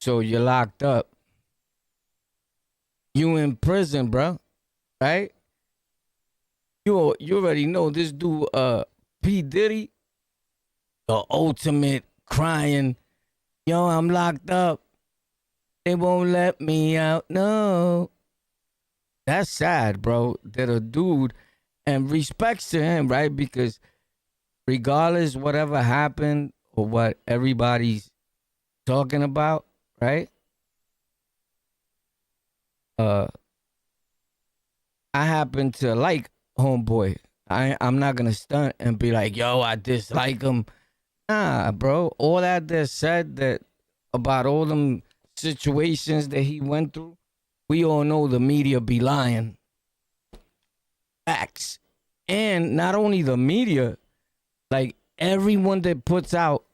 So you're locked up. You in prison, bro. Right? You already know this dude, P. Diddy, the ultimate crying. Yo, I'm locked up. They won't let me out. No. That's sad, bro. That a dude, and respects to him, right? Because regardless whatever happened or what everybody's talking about, right? I happen to like homeboy. I'm not gonna stunt and be like, yo, I dislike him. Nah, bro. All that said that about all them situations that he went through, we all know the media be lying. Facts. And not only the media, like everyone that puts out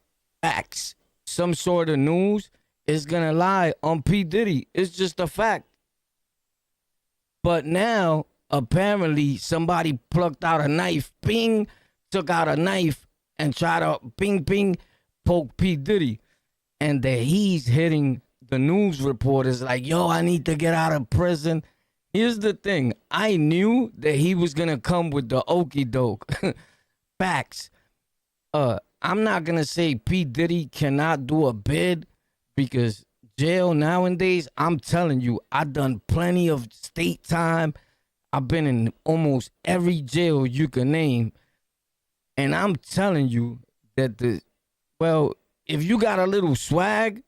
facts, some sort of news, is gonna lie on P. Diddy. It's just a fact. But now, apparently, somebody plucked out a knife, bing, took out a knife and tried to bing, bing, poke P. Diddy. And that he's hitting the news reporters like, yo, I need to get out of prison. Here's the thing. I knew that he was going to come with the okie doke. Facts. I'm not going to say P. Diddy cannot do a bid because jail nowadays, I'm telling you, I've done plenty of state time. I've been in almost every jail you can name. And I'm telling you that if you got a little swag,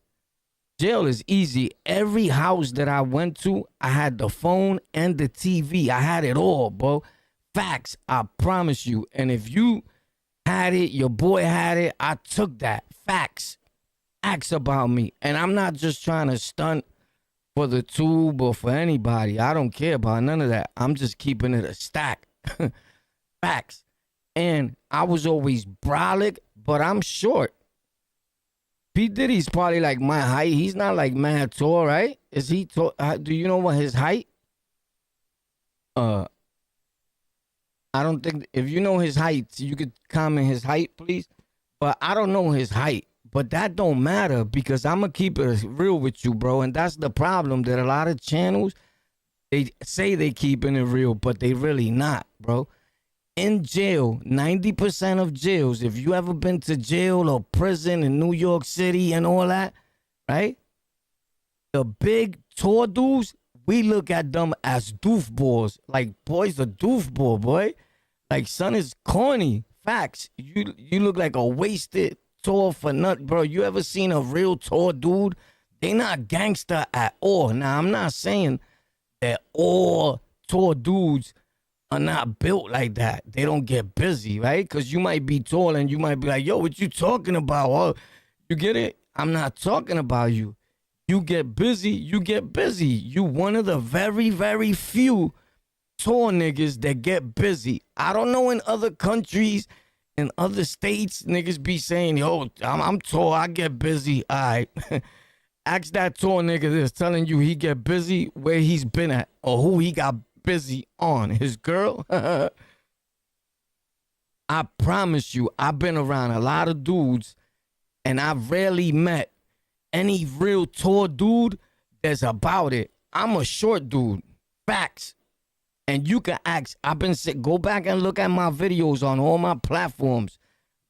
jail is easy. Every house that I went to, I had the phone and the TV. I had it all, bro. Facts, I promise you. And if you had it, your boy had it, I took that. Facts. Ask about me. And I'm not just trying to stunt for the tube or for anybody. I don't care about none of that. I'm just keeping it a stack. Facts. And I was always brolic, but I'm short. P. Diddy's probably like my height. He's not like mad tall, right? Is he tall? Do you know what his height? I don't think, if you know his height, you could comment his height, please. But I don't know his height. But that don't matter because I'm going to keep it real with you, bro. And that's the problem that a lot of channels, they say they keeping it real, but they really not, bro. In jail, 90% of jails, if you ever been to jail or prison in New York City and all that, right? The big tall dudes, we look at them as doofballs. Like, boy's a doofball, boy. Like, son is corny. Facts. You look like a wasted tall for nothing, bro. You ever seen a real tall dude? They not gangster at all. Now, I'm not saying that all tall dudes are not built like that. They don't get busy, right? Because you might be tall and you might be like, yo, what you talking about? Oh, you get it? I'm not talking about you. You get busy, you get busy. You one of the very, very few tall niggas that get busy. I don't know in other countries, in other states, niggas be saying, yo, I'm tall, I get busy. All right. Ask that tall nigga that's telling you he get busy where he's been at or who he got busy on. His girl? I promise you, I've been around a lot of dudes and I've rarely met any real tall dude that's about it. I'm a short dude. Facts. And you can ask, I've been sick. Go back and look at my videos on all my platforms.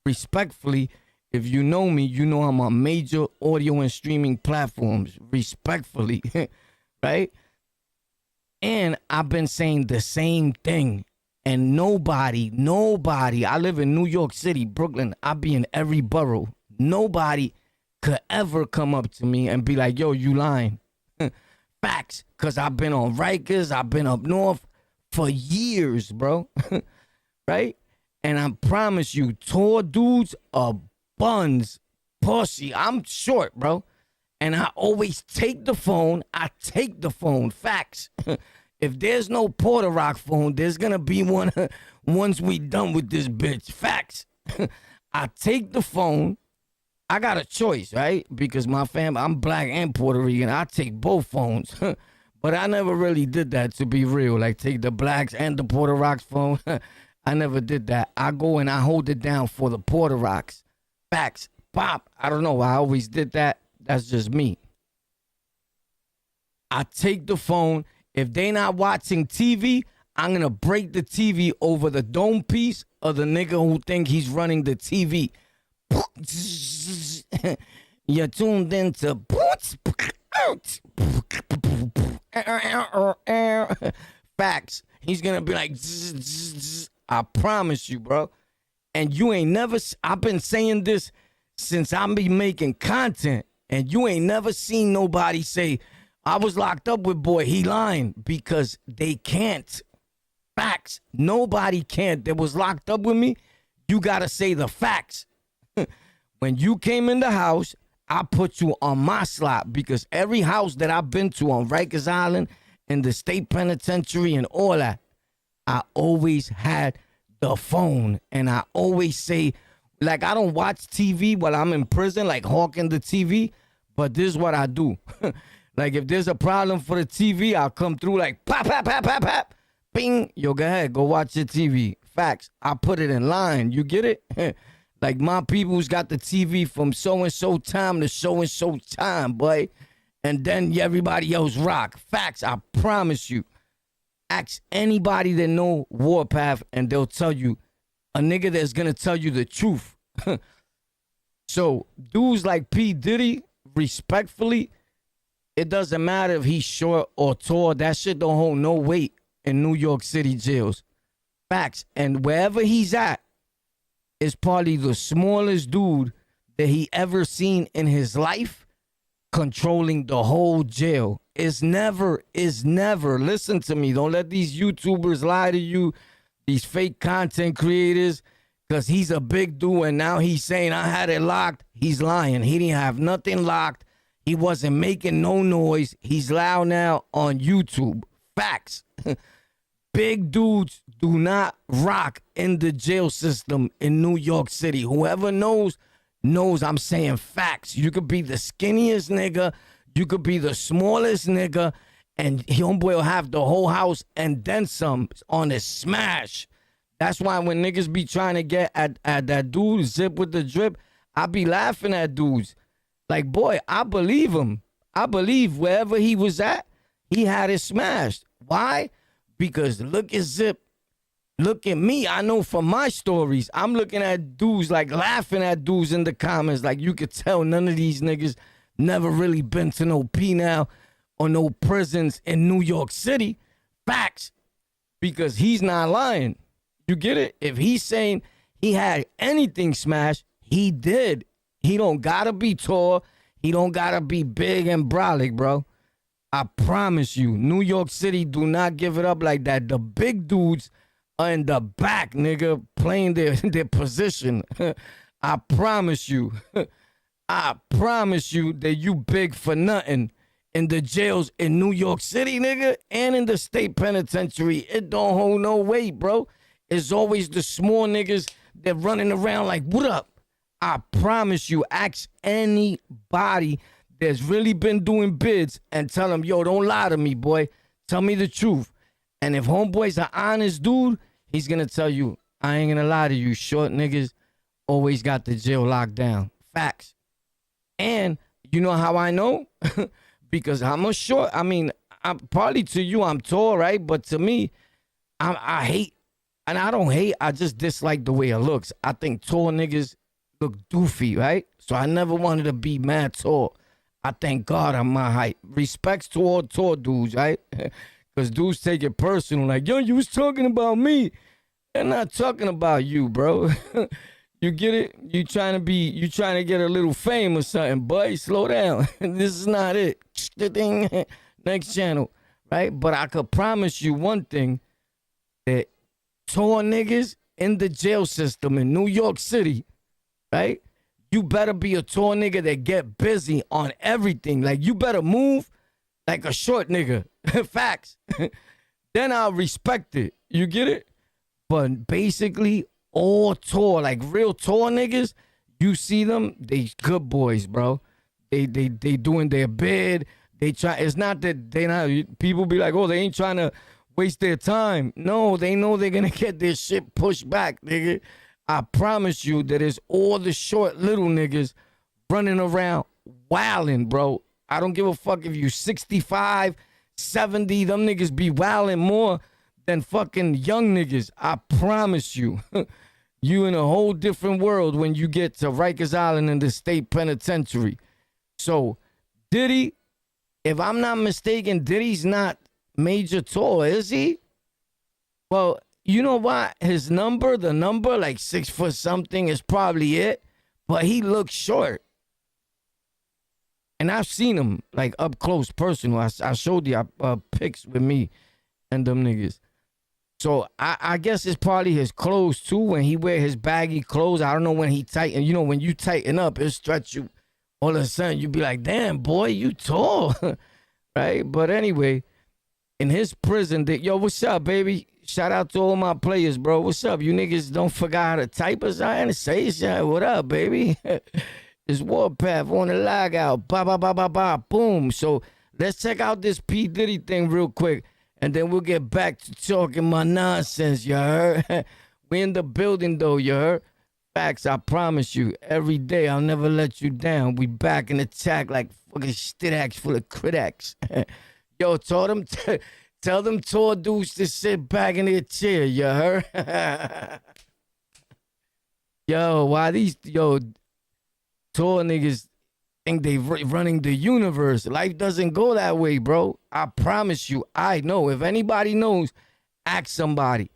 Respectfully, if you know me, you know I'm on major audio and streaming platforms. Respectfully, right? And I've been saying the same thing. And nobody, I live in New York City, Brooklyn. I be in every borough. Nobody could ever come up to me and be like, yo, you lying. Facts. Because I've been on Rikers. I've been up north for years, bro. Right? And I promise you, tall dudes are buns, pussy. I'm short, bro. And I always take the phone. I take the phone. Facts. If there's no Porter Rock phone, there's going to be one once we done with this bitch. Facts. I take the phone. I got a choice, right? Because my family, I'm black and Puerto Rican. I take both phones. But I never really did that, to be real. Like, take the blacks and the Porter Rocks phone. I never did that. I go and I hold it down for the Porter Rocks. Facts. Pop. I don't know. I always did that. That's just me. I take the phone. If they not watching TV, I'm going to break the TV over the dome piece of the nigga who think he's running the TV. You're tuned into facts. He's going to be like, I promise you, bro. And you ain't never, I've been saying this since I be making content, and you ain't never seen nobody say, I was locked up with boy, he lying, because they can't. Facts. Nobody can't. That was locked up with me. You got to say the facts. When you came in the house, I put you on my slot, because every house that I've been to on Rikers Island, in the state penitentiary and all that, I always had the phone. And I always say, like, I don't watch TV while I'm in prison, like hawking the TV, but this is what I do. Like, if there's a problem for the TV, I'll come through like, pop, pop, pop, pop, pop. Bing. Yo, go ahead. Go watch your TV. Facts. I put it in line. You get it? Like, my people's got the TV from so-and-so time to so-and-so time, boy. And then everybody else rock. Facts. I promise you. Ask anybody that know Warpath, and they'll tell you, a nigga that's going to tell you the truth. So, dudes like P. Diddy, respectfully, it doesn't matter if he's short or tall. That shit don't hold no weight in New York City jails. Facts. And wherever he's at is probably the smallest dude that he ever seen in his life, controlling the whole jail. It's never, listen to me. Don't let these YouTubers lie to you, these fake content creators, because he's a big dude and now he's saying I had it locked. He's lying. He didn't have nothing locked. He wasn't making no noise. He's loud now on YouTube. Facts. Big dudes do not rock in the jail system in New York City. Whoever knows I'm saying facts. You could be the skinniest nigga. You could be the smallest nigga. And homeboy will have the whole house and then some on his smash. That's why when niggas be trying to get at that dude, Zip with the drip, I be laughing at dudes. Like, boy, I believe him. I believe wherever he was at, he had it smashed. Why? Because look at Zip. Look at me. I know from my stories, I'm looking at dudes, like laughing at dudes in the comments. Like, you could tell none of these niggas never really been to no penal or no prisons in New York City. Facts. Because he's not lying. You get it? If he's saying he had anything smashed, he did. He don't gotta be tall. He don't gotta be big and brolic, bro. I promise you, New York City do not give it up like that. The big dudes are in the back, nigga, playing their position. I promise you. I promise you that you big for nothing in the jails in New York City, nigga, and in the state penitentiary. It don't hold no weight, bro. It's always the small niggas that running around like, what up? I promise you, ask anybody that's really been doing bids and tell them, yo, don't lie to me, boy. Tell me the truth. And if homeboy's an honest dude, he's going to tell you, I ain't going to lie to you. Short niggas always got the jail locked down. Facts. And you know how I know? Because I'm a short. I mean, probably to you, I'm tall, right? But to me, I hate, and I don't hate, I just dislike the way it looks. I think tall niggas look doofy, right? So I never wanted to be mad tall. I thank God I'm my height. Respects to all tall dudes, right? Because dudes take it personal. Like, yo, you was talking about me. They're not talking about you, bro. You get it? You trying to get a little fame or something, boy. Slow down. This is not it. Next channel, right? But I could promise you one thing, that tall niggas in the jail system in New York City, right? You better be a tall nigga that get busy on everything. Like, you better move like a short nigga. Facts. Then I'll respect it. You get it? But basically, all tall, like real tall niggas, you see them, they good boys, bro. They doing their bid. They try. It's not that they not. People be like, oh, they ain't trying to waste their time. No, they know they're gonna get their shit pushed back, nigga. I promise you that it's all the short little niggas running around wilding, bro. I don't give a fuck if you 65, 70. Them niggas be wilding more than fucking young niggas. I promise you. You in a whole different world when you get to Rikers Island in the state penitentiary. So, Diddy, if I'm not mistaken, Diddy's not major tall, is he? Well, you know what? His number, the number, like 6 foot something is probably it. But he looks short. And I've seen him, like, up close, personal. I showed you pics with me and them niggas. So I guess it's probably his clothes too. When he wear his baggy clothes, I don't know when he tighten. You know, when you tighten up, it stretch you. All of a sudden, you be like, damn, boy, you tall. Right? But anyway, in his prison, yo, what's up, baby? Shout out to all my players, bro. What's up? You niggas don't forget how to type us. I ain't say shit. What up, baby? It's Warpath on the LOCKOUT. Ba, ba, ba, ba, ba, boom. So let's check out this P. Diddy thing real quick. And then we'll get back to talking my nonsense, you heard? We in the building, though, you heard? Facts, I promise you. Every day, I'll never let you down. We back in attack like fucking Stidax full of critics. Yo, tell them tall dudes to sit back in their chair, you heard? Yo, why these, tall niggas think they running the universe. Life doesn't go that way, bro. I promise you, I know. If anybody knows, ask somebody.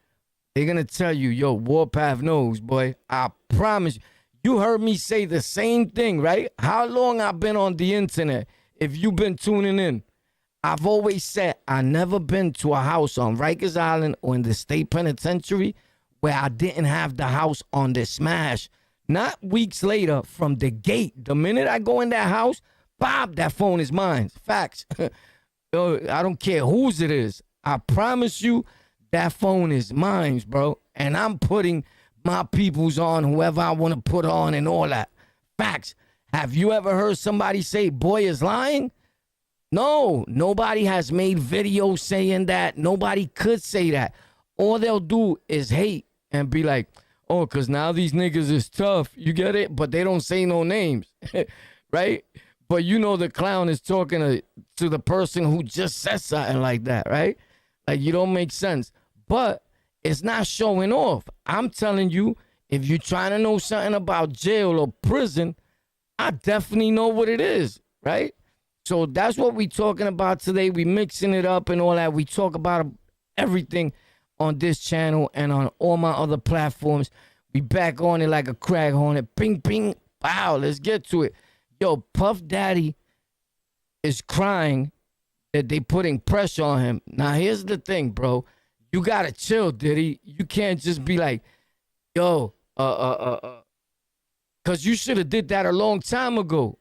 They're going to tell you, yo, Warpath knows, boy. I promise you. You heard me say the same thing, right? How long I've been on the internet, if you've been tuning in. I've always said I never been to a house on Rikers Island or in the state penitentiary where I didn't have the house on the smash. Not weeks later from the gate. The minute I go in that house, Bob, that phone is mine. Facts. I don't care whose it is. I promise you that phone is mine, bro. And I'm putting my peoples on, whoever I want to put on and all that. Facts. Have you ever heard somebody say, boy is lying? No, nobody has made videos saying that. Nobody could say that. All they'll do is hate and be like, oh, because now these niggas is tough. You get it? But they don't say no names, right? But you know the clown is talking to the person who just said something like that, right? Like, you don't make sense. But it's not showing off. I'm telling you, if you're trying to know something about jail or prison, I definitely know what it is, right? So that's what we talking about today. We mixing it up and all that. We talk about everything on this channel and on all my other platforms. We back on it like a crag hornet. Ping, ping, wow, let's get to it. Yo, Puff Daddy is crying that they putting pressure on him. Now, here's the thing, bro. You gotta chill, Diddy. You can't just be like, yo, because you should have did that a long time ago.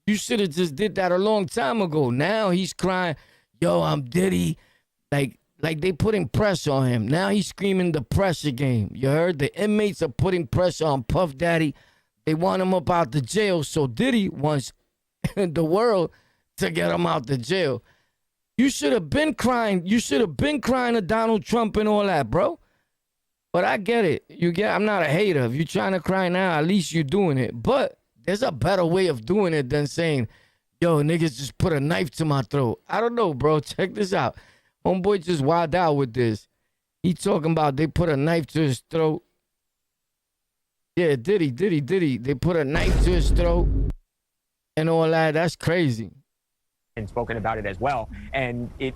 You should have just did that a long time ago. Now he's crying, yo, I'm Diddy. Like they putting pressure on him. Now he's screaming the pressure game. You heard? The inmates are putting pressure on Puff Daddy. They want him up out the jail. So Diddy wants the world to get him out the jail. You should have been crying. You should have been crying to Donald Trump and all that, bro. But I get it. I'm not a hater. If you're trying to cry now, at least you're doing it. But there's a better way of doing it than saying, yo, niggas just put a knife to my throat. I don't know, bro. Check this out. Homeboy just wild out with this. He talking about they put a knife to his throat. Yeah, Diddy. They put a knife to his throat and all that. That's crazy. And spoken about it as well. And it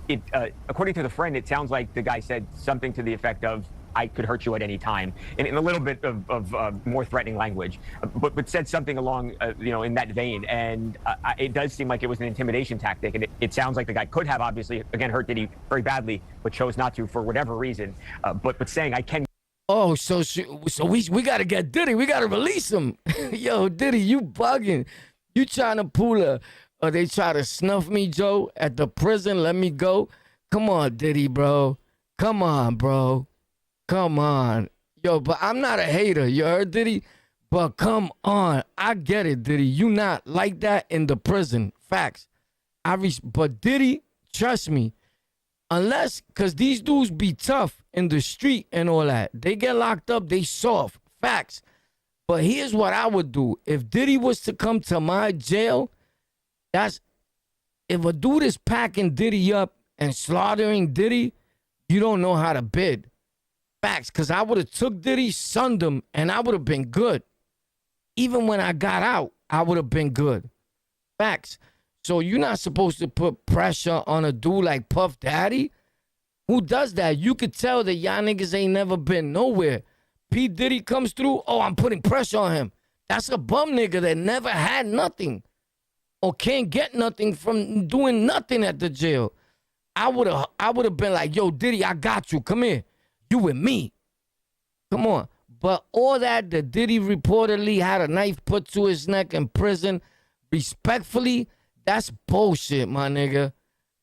according to the friend, it sounds like the guy said something to the effect of, I could hurt you at any time, in a little bit of more threatening language, but said something along, in that vein. And it does seem like it was an intimidation tactic. And it sounds like the guy could have obviously, again, hurt Diddy very badly, but chose not to for whatever reason. But saying, I can. Oh, so we got to get Diddy. We got to release him. Yo, Diddy, you bugging. You trying to pull or they try to snuff me, Joe, at the prison. Let me go. Come on, Diddy, bro. Come on, bro. Come on. Yo, but I'm not a hater. You heard, Diddy? But come on. I get it, Diddy. You not like that in the prison. Facts. But Diddy, trust me, unless, because these dudes be tough in the street and all that. They get locked up, they soft. Facts. But here's what I would do. If Diddy was to come to my jail, if a dude is packing Diddy up and slaughtering Diddy, you don't know how to bid. Facts, because I would have took Diddy, sunned him, and I would have been good. Even when I got out, I would have been good. Facts. So you're not supposed to put pressure on a dude like Puff Daddy. Who does that? You could tell that y'all niggas ain't never been nowhere. P. Diddy comes through, oh, I'm putting pressure on him. That's a bum nigga that never had nothing or can't get nothing from doing nothing at the jail. I would have been like, yo, Diddy, I got you. Come here. You with me. Come on. But all that Diddy reportedly had a knife put to his neck in prison, respectfully, that's bullshit, my nigga.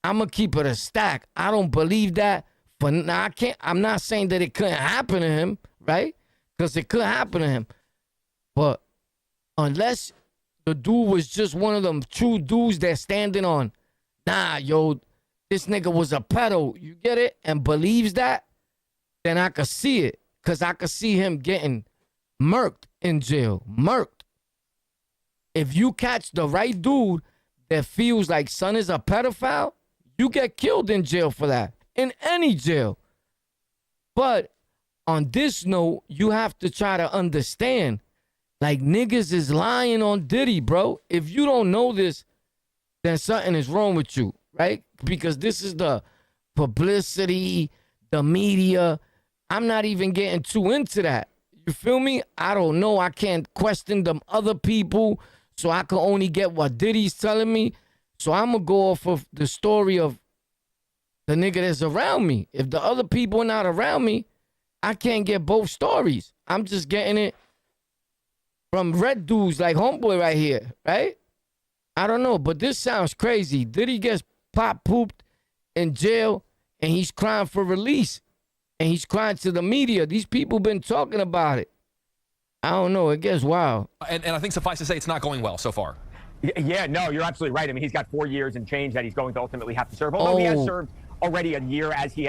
I'm going to keep it a stack. I don't believe that. Now, I'm not saying that it couldn't happen to him, right? Because it could happen to him. But unless the dude was just one of them true dudes that standing on, nah, yo, this nigga was a pedo, you get it? And believes that, then I could see it. Because I could see him getting murked in jail. Murked. If you catch the right dude that feels like son is a pedophile, you get killed in jail for that. In any jail. But on this note, you have to try to understand, like, niggas is lying on Diddy, bro. If you don't know this, then something is wrong with you, right? Because this is the publicity, the media. I'm not even getting too into that. You feel me? I don't know. I can't question them other people, so I can only get what Diddy's telling me. So I'm going to go off of the story of the nigga that's around me. If the other people are not around me, I can't get both stories. I'm just getting it from red dudes like homeboy right here, right? I don't know, but this sounds crazy. Diddy gets pop pooped in jail, and he's crying for release. And he's crying to the media. These people been talking about it. I don't know. It gets wild. And I think suffice to say, it's not going well so far. Yeah, no, you're absolutely right. I mean, he's got 4 years and change that he's going to ultimately have to serve. Although he has served already a year as he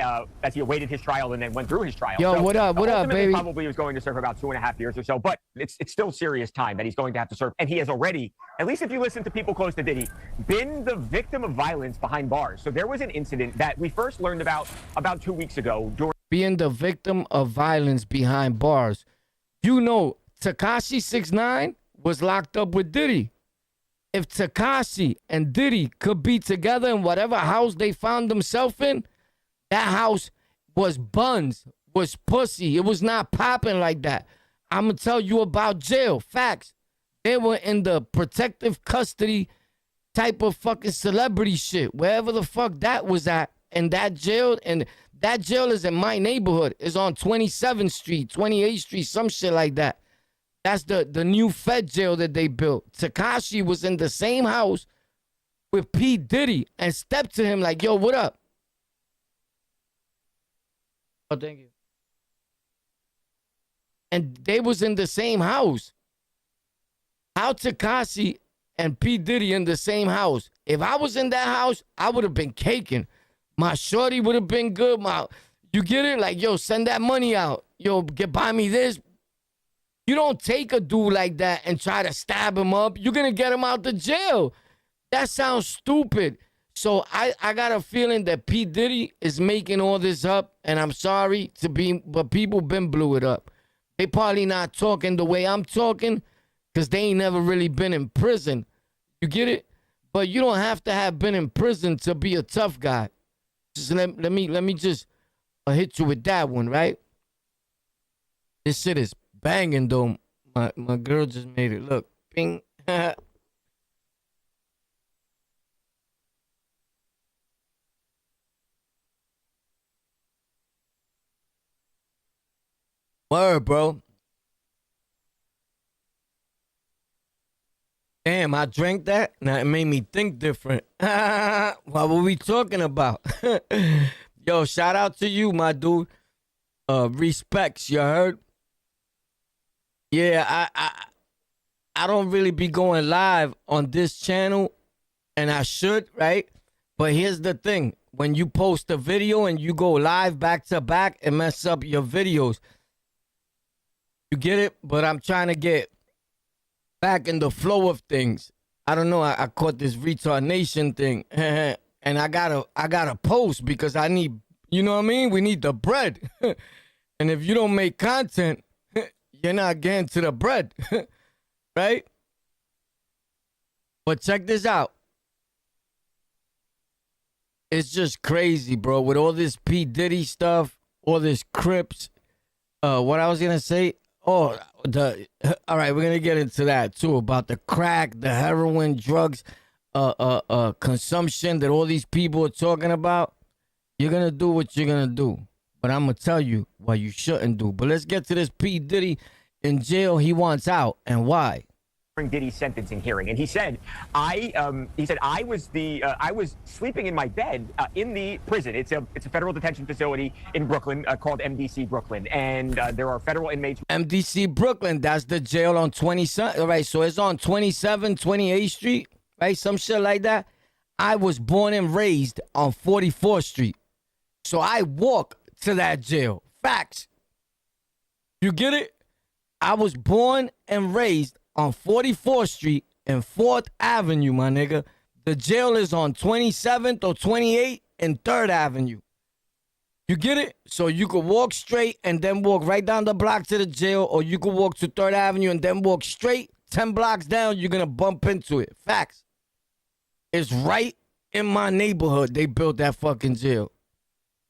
awaited his trial and then went through his trial. Yo, so, what up, baby? Probably was going to serve about 2.5 years or so, but it's still serious time that he's going to have to serve. And he has already, at least if you listen to people close to Diddy, been the victim of violence behind bars. So there was an incident that we first learned about 2 weeks ago during being the victim of violence behind bars. You know, Tekashi 6ix9ine was locked up with Diddy. If Tekashi and Diddy could be together in whatever house they found themselves in, that house was buns, was pussy. It was not popping like that. I'm going to tell you about jail. Facts. They were in the protective custody type of fucking celebrity shit. Wherever the fuck that was at. And that jail, and that jail is in my neighborhood. It's on 27th Street, 28th Street, some shit like that. That's the new Fed jail that they built. Tekashi was in the same house with P. Diddy and stepped to him like, yo, what up? Oh, thank you. And they was in the same house. How Tekashi and P. Diddy in the same house? If I was in that house, I would have been caking. My shorty would have been good. You get it? Like, yo, send that money out. Yo, buy me this. You don't take a dude like that and try to stab him up. You're going to get him out the jail. That sounds stupid. So I got a feeling that P. Diddy is making all this up, and I'm sorry but people been blew it up. They probably not talking the way I'm talking because they ain't never really been in prison. You get it? But you don't have to have been in prison to be a tough guy. Just let me just hit you with that one, right? This shit is banging though. My girl just made it. Look, ping. Word, bro. Damn, I drank that. Now it made me think different. What were we talking about? Yo, shout out to you, my dude. Respects, you heard? Yeah, I don't really be going live on this channel, and I should, right? But here's the thing. When you post a video and you go live back to back, it messes up your videos. You get it? But I'm trying to get back in the flow of things. I don't know. I caught this retard nation thing, and I gotta post because I need. You know what I mean? We need the bread, and if you don't make content, you're not getting to the bread, right? But check this out. It's just crazy, bro. With all this P. Diddy stuff, all this Crips. What I was gonna say. Oh, all right. We're gonna get into that too about the crack, the heroin, drugs, consumption that all these people are talking about. You're gonna do what you're gonna do, but I'm gonna tell you what you shouldn't do. But let's get to this P. Diddy in jail. He wants out, and why? During Diddy's sentencing hearing, and he said, I was sleeping in my bed in the prison. It's a federal detention facility in Brooklyn called MDC Brooklyn, and there are federal inmates. MDC Brooklyn, that's the jail on 27. All right, so it's on 27, 28th Street, right? Some shit like that. I was born and raised on 44th Street, so I walk to that jail. Facts. You get it? I was born and raised on 44th Street and 4th Avenue, my nigga. The jail is on 27th or 28th and 3rd Avenue. You get it? So you could walk straight and then walk right down the block to the jail, or you could walk to 3rd Avenue and then walk straight 10 blocks down. You're going to bump into it. Facts. It's right in my neighborhood. They built that fucking jail.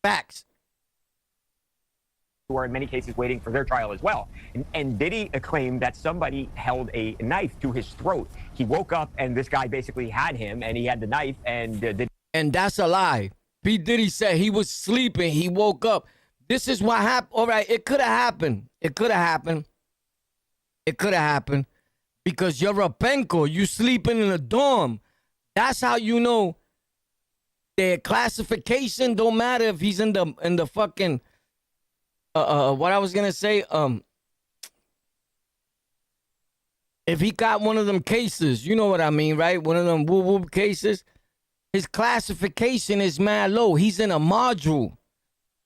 Facts. Who are in many cases waiting for their trial as well. And Diddy claimed that somebody held a knife to his throat. He woke up and this guy basically had him, and he had the knife. And that's a lie. P. Diddy said he was sleeping. He woke up. This is what happened. All right, it could have happened. It could have happened. It could have happened because you're a penco. You sleeping in a dorm. That's how you know their classification don't matter if he's in the fucking. What I was gonna say, if he got one of them cases, you know what I mean, right? One of them woo-woo cases, his classification is mad low. He's in a module.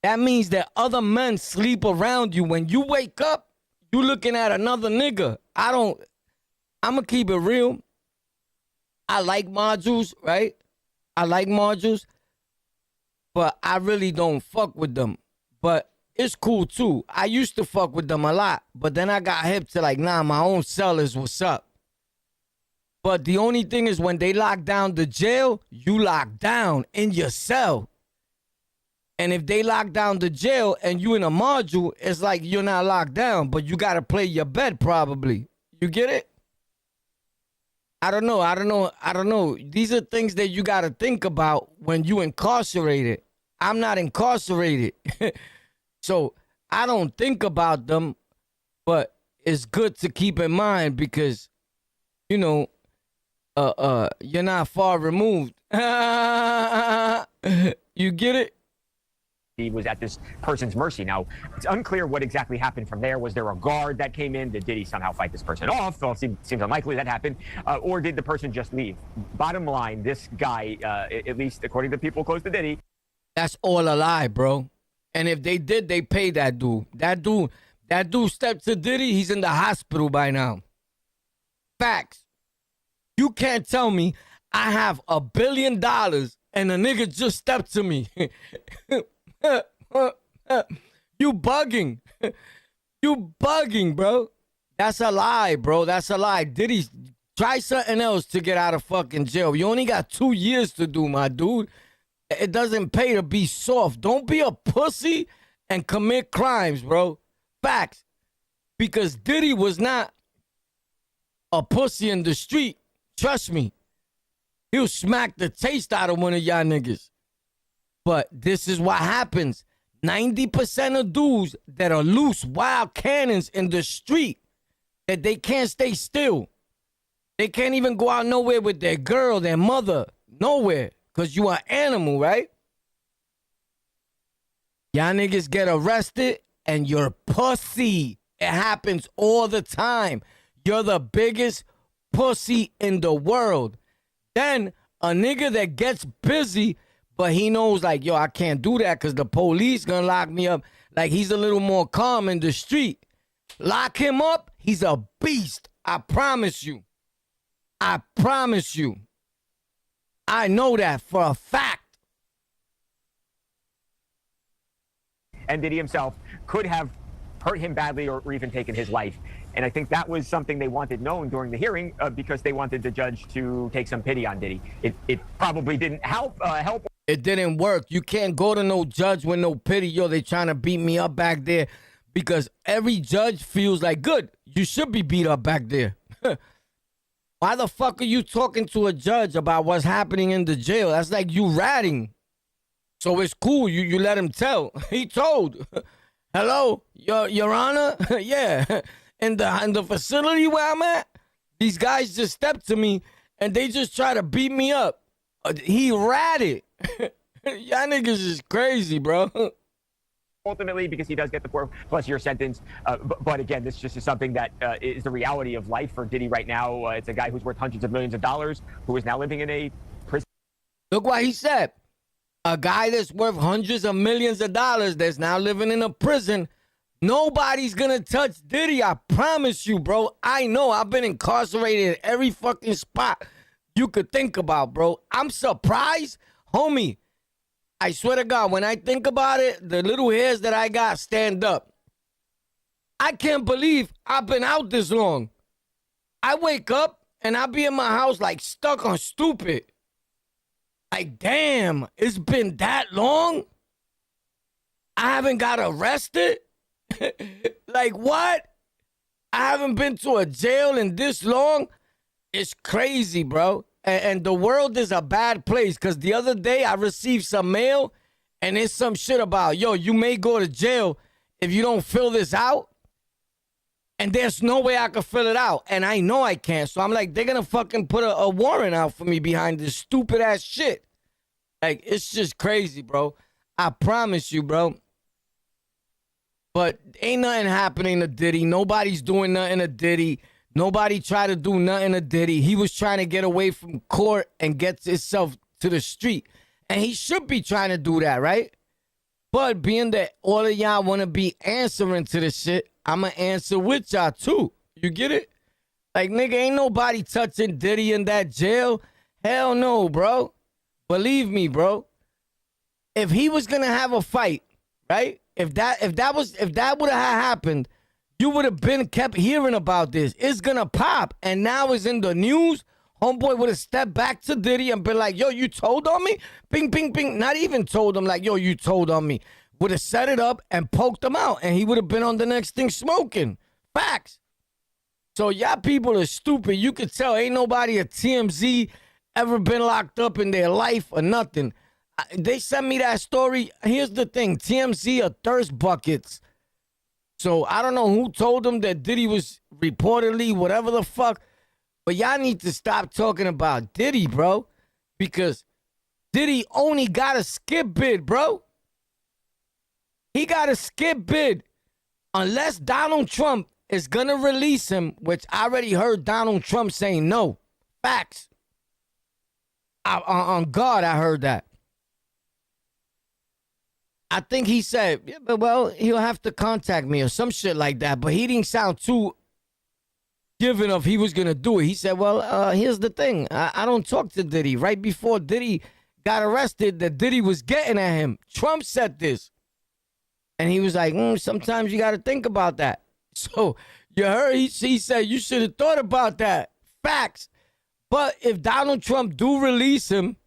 That means that other men sleep around you. When you wake up, you looking at another nigga. I'm gonna keep it real. I like modules, right? I like modules, but I really don't fuck with them. But it's cool too. I used to fuck with them a lot, but then I got hip to like, nah, my own cell is what's up. But the only thing is when they lock down the jail, you lock down in your cell. And if they lock down the jail and you in a module, it's like you're not locked down, but you got to play your bed probably. You get it? I don't know. These are things that you got to think about when you incarcerated. I'm not incarcerated. So I don't think about them, but it's good to keep in mind because, you know, you're not far removed. You get it? He was at this person's mercy. Now, it's unclear what exactly happened from there. Was there a guard that came in? Did he somehow fight this person off? Well, it seems unlikely that happened. Or did the person just leave? Bottom line, this guy, at least according to people close to Diddy. That's all a lie, bro. And if they did, they paid that dude. That dude stepped to Diddy, he's in the hospital by now. Facts. You can't tell me I have $1 billion and a nigga just stepped to me. You bugging. You bugging, bro. That's a lie, bro. That's a lie. Diddy, try something else to get out of fucking jail. You only got 2 years to do, my dude. It doesn't pay to be soft. Don't be a pussy and commit crimes, bro. Facts. Because Diddy was not a pussy in the street. Trust me. He'll smack the taste out of one of y'all niggas. But this is what happens. 90% of dudes that are loose, wild cannons in the street, that they can't stay still. They can't even go out nowhere with their girl, their mother. Nowhere. Because you are animal, right? Y'all niggas get arrested and you're pussy. It happens all the time. You're the biggest pussy in the world. Then a nigga that gets busy, but he knows like, yo, I can't do that because the police gonna lock me up. Like he's a little more calm in the street. Lock him up, he's a beast. I promise you. I promise you. I know that for a fact. And Diddy himself could have hurt him badly or even taken his life. And I think that was something they wanted known during the hearing because they wanted the judge to take some pity on Diddy. It probably didn't help. It didn't work. You can't go to no judge with no pity. Yo, they trying to beat me up back there because every judge feels like, good, you should be beat up back there. Why the fuck are you talking to a judge about what's happening in the jail? That's like you ratting. So it's cool. You let him tell. He told. Hello, Your Honor? Yeah. In the facility where I'm at, these guys just stepped to me and they just try to beat me up. He ratted. Y'all niggas is crazy, bro. Ultimately, because he does get the 4+ year sentence. But again, this just is something that is the reality of life for Diddy right now. It's a guy who's worth hundreds of millions of dollars, who is now living in a prison. Look what he said. A guy that's worth hundreds of millions of dollars that's now living in a prison. Nobody's gonna touch Diddy. I promise you, bro. I know. I've been incarcerated at every fucking spot you could think about, bro. I'm surprised, homie. I swear to God, when I think about it, the little hairs that I got stand up. I can't believe I've been out this long. I wake up and I be in my house like stuck on stupid. Like, damn, it's been that long? I haven't got arrested? Like, what? I haven't been to a jail in this long? It's crazy, bro. And the world is a bad place because the other day I received some mail and it's some shit about, yo, you may go to jail if you don't fill this out. And there's no way I could fill it out. And I know I can't. So I'm like, they're going to fucking put a warrant out for me behind this stupid ass shit. Like, it's just crazy, bro. I promise you, bro. But ain't nothing happening to Diddy. Nobody's doing nothing to Diddy. Nobody tried to do nothing to Diddy. He was trying to get away from court and get himself to the street. And he should be trying to do that, right? But being that all of y'all want to be answering to this shit, I'm going to answer with y'all too. You get it? Like, nigga, ain't nobody touching Diddy in that jail. Hell no, bro. Believe me, bro. If he was going to have a fight, right? If that would have happened, you would have been kept hearing about this. It's going to pop. And now it's in the news. Homeboy would have stepped back to Diddy and been like, yo, you told on me? Bing, bing, bing. Not even told him like, yo, you told on me. Would have set it up and poked him out. And he would have been on the next thing smoking. Facts. So y'all people are stupid. You could tell ain't nobody at TMZ ever been locked up in their life or nothing. They sent me that story. Here's the thing. TMZ are thirst buckets. So I don't know who told them that Diddy was reportedly whatever the fuck. But y'all need to stop talking about Diddy, bro. Because Diddy only got a skip bid, bro. He got a skip bid. Unless Donald Trump is going to release him, which I already heard Donald Trump saying no. Facts. On God, I heard that. I think he said, yeah, but well, he'll have to contact me or some shit like that. But he didn't sound too given of he was going to do it. He said, well, here's the thing. I don't talk to Diddy. Right before Diddy got arrested, that Diddy was getting at him. Trump said this. And he was like, sometimes you got to think about that. So you heard he said, you should have thought about that. Facts. But if Donald Trump do release him,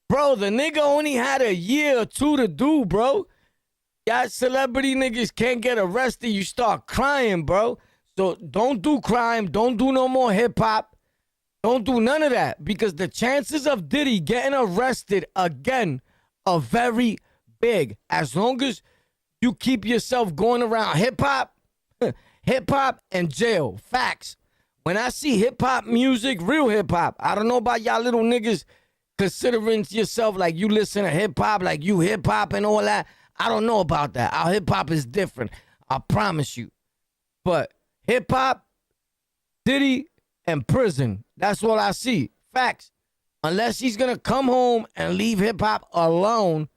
bro, the nigga only had a year or two to do, bro. Y'all celebrity niggas can't get arrested. You start crying, bro. So don't do crime. Don't do no more hip hop. Don't do none of that. Because the chances of Diddy getting arrested again are very big. As long as you keep yourself going around hip hop and jail. Facts. When I see hip hop music, real hip hop, I don't know about y'all little niggas considering yourself like you listen to hip hop, like you hip hop and all that. I don't know about that. Our hip hop is different. I promise you. But hip hop, Diddy, and prison. That's what I see. Facts. Unless he's going to come home and leave hip hop alone,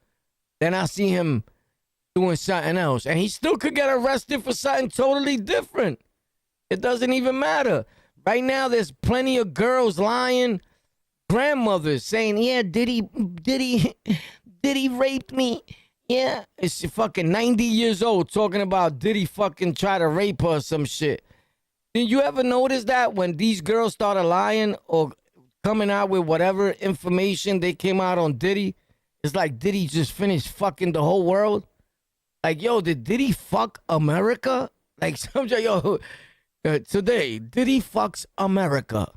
then I see him doing something else. And he still could get arrested for something totally different. It doesn't even matter. Right now, there's plenty of girls lying, grandmothers saying, yeah, Diddy raped me. Yeah, it's fucking 90 years old talking about Diddy fucking try to rape her or some shit. Did you ever notice that when these girls started lying or coming out with whatever information they came out on Diddy, it's like Diddy just finished fucking the whole world? Like, yo, did Diddy fuck America? Like, some yo, today, Diddy fucks America.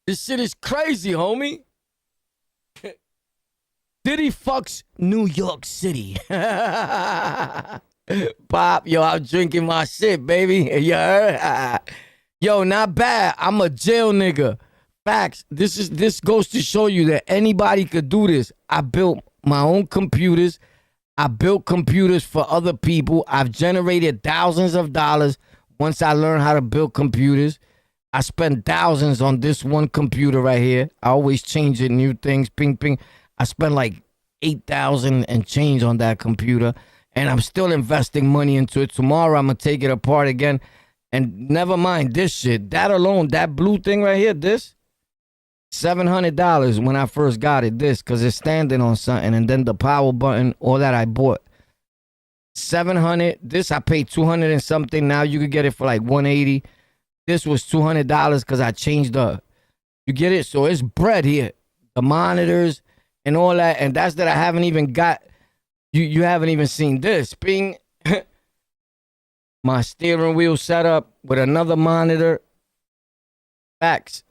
This shit is crazy, homie. Diddy fucks New York City. Pop, yo, I'm drinking my shit, baby. You heard? Yo, not bad. I'm a jail nigga. Facts. This goes to show you that anybody could do this. I built my own computers. I built computers for other people. I've generated thousands of dollars once I learned how to build computers. I spent thousands on this one computer right here. I always change it, new things, ping, ping. I spent like 8,000 and change on that computer, and I'm still investing money into it. Tomorrow, I'm going to take it apart again, and never mind this shit. That alone, that blue thing right here, this, $700 when I first got it, this, because it's standing on something, and then the power button, all that I bought. $700. This, I paid $200 and something. Now you could get it for like $180. This was $200 because I changed the, you get it? So it's bread here. The monitors and all that. And that's that I haven't even got. You haven't even seen this. Bing. My steering wheel set up with another monitor. Facts.